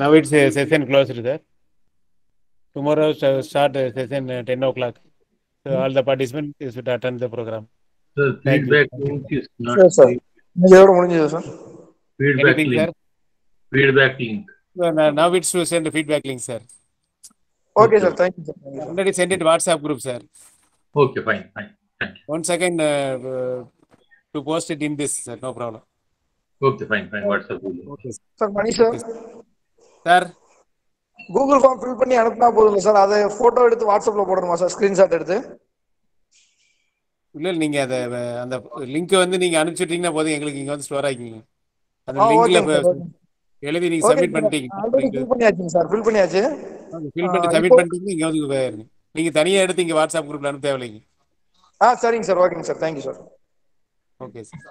Speaker 1: Now it's a session closed, sir. Tomorrow start session 10 o'clock. So all the participants should attend the program.
Speaker 7: The
Speaker 1: Thank you.
Speaker 7: feedback link is not
Speaker 5: Sure, sir. Sir.
Speaker 7: feedback
Speaker 1: Anything,
Speaker 7: link.
Speaker 1: sir?
Speaker 7: Feedback link.
Speaker 1: So now it's to send the feedback link, sir.
Speaker 5: Okay, sir. Thank you, sir. Thank you, sir.
Speaker 1: Already send it WhatsApp group, sir.
Speaker 7: Okay, fine. Thank you.
Speaker 1: 1 second to post it in this, sir. No problem.
Speaker 7: Okay, fine. WhatsApp.
Speaker 1: Okay, sir.
Speaker 5: Sir, Mani, sir.
Speaker 1: Sir,
Speaker 5: Google form fill பண்ணி அனுப்புனா போதும் sir. அதை photo எடுத்து வாட்ஸ்அப்ல போடணுமா sir? Screenshot எடுத்து.
Speaker 1: இல்ல நீங்க அந்த லிங்க் வந்து நீங்க அனுப்பிச்சிட்டீங்கன்னா போதும், எங்களுக்கு இங்க வந்து ஸ்டோர் ஆகிங்க. அந்த
Speaker 5: ஓகே
Speaker 1: லிங்க்ல
Speaker 5: சார்.
Speaker 1: எழுதி நீங்க
Speaker 5: ஓகே
Speaker 1: சப்மிட்
Speaker 5: சார்.
Speaker 1: பண்ணிட்டீங்க.
Speaker 5: ஆல்ரெடி ஃபில் பண்ணியாச்சுங்க சார். ஃபில் பண்ணியாச்சு.
Speaker 1: ஃபில் பண்ணி சப்மிட்
Speaker 5: இப்போ
Speaker 1: பண்ணிட்டீங்க. இங்க வந்து நீங்க தனியா எடுத்து இங்க வாட்ஸ்அப் குரூப்ல அனுப்ப தேவையில்லைங்க.
Speaker 5: சரிங்க சார். ஓகேங்க sir. Thank you sir.
Speaker 1: Okay sir.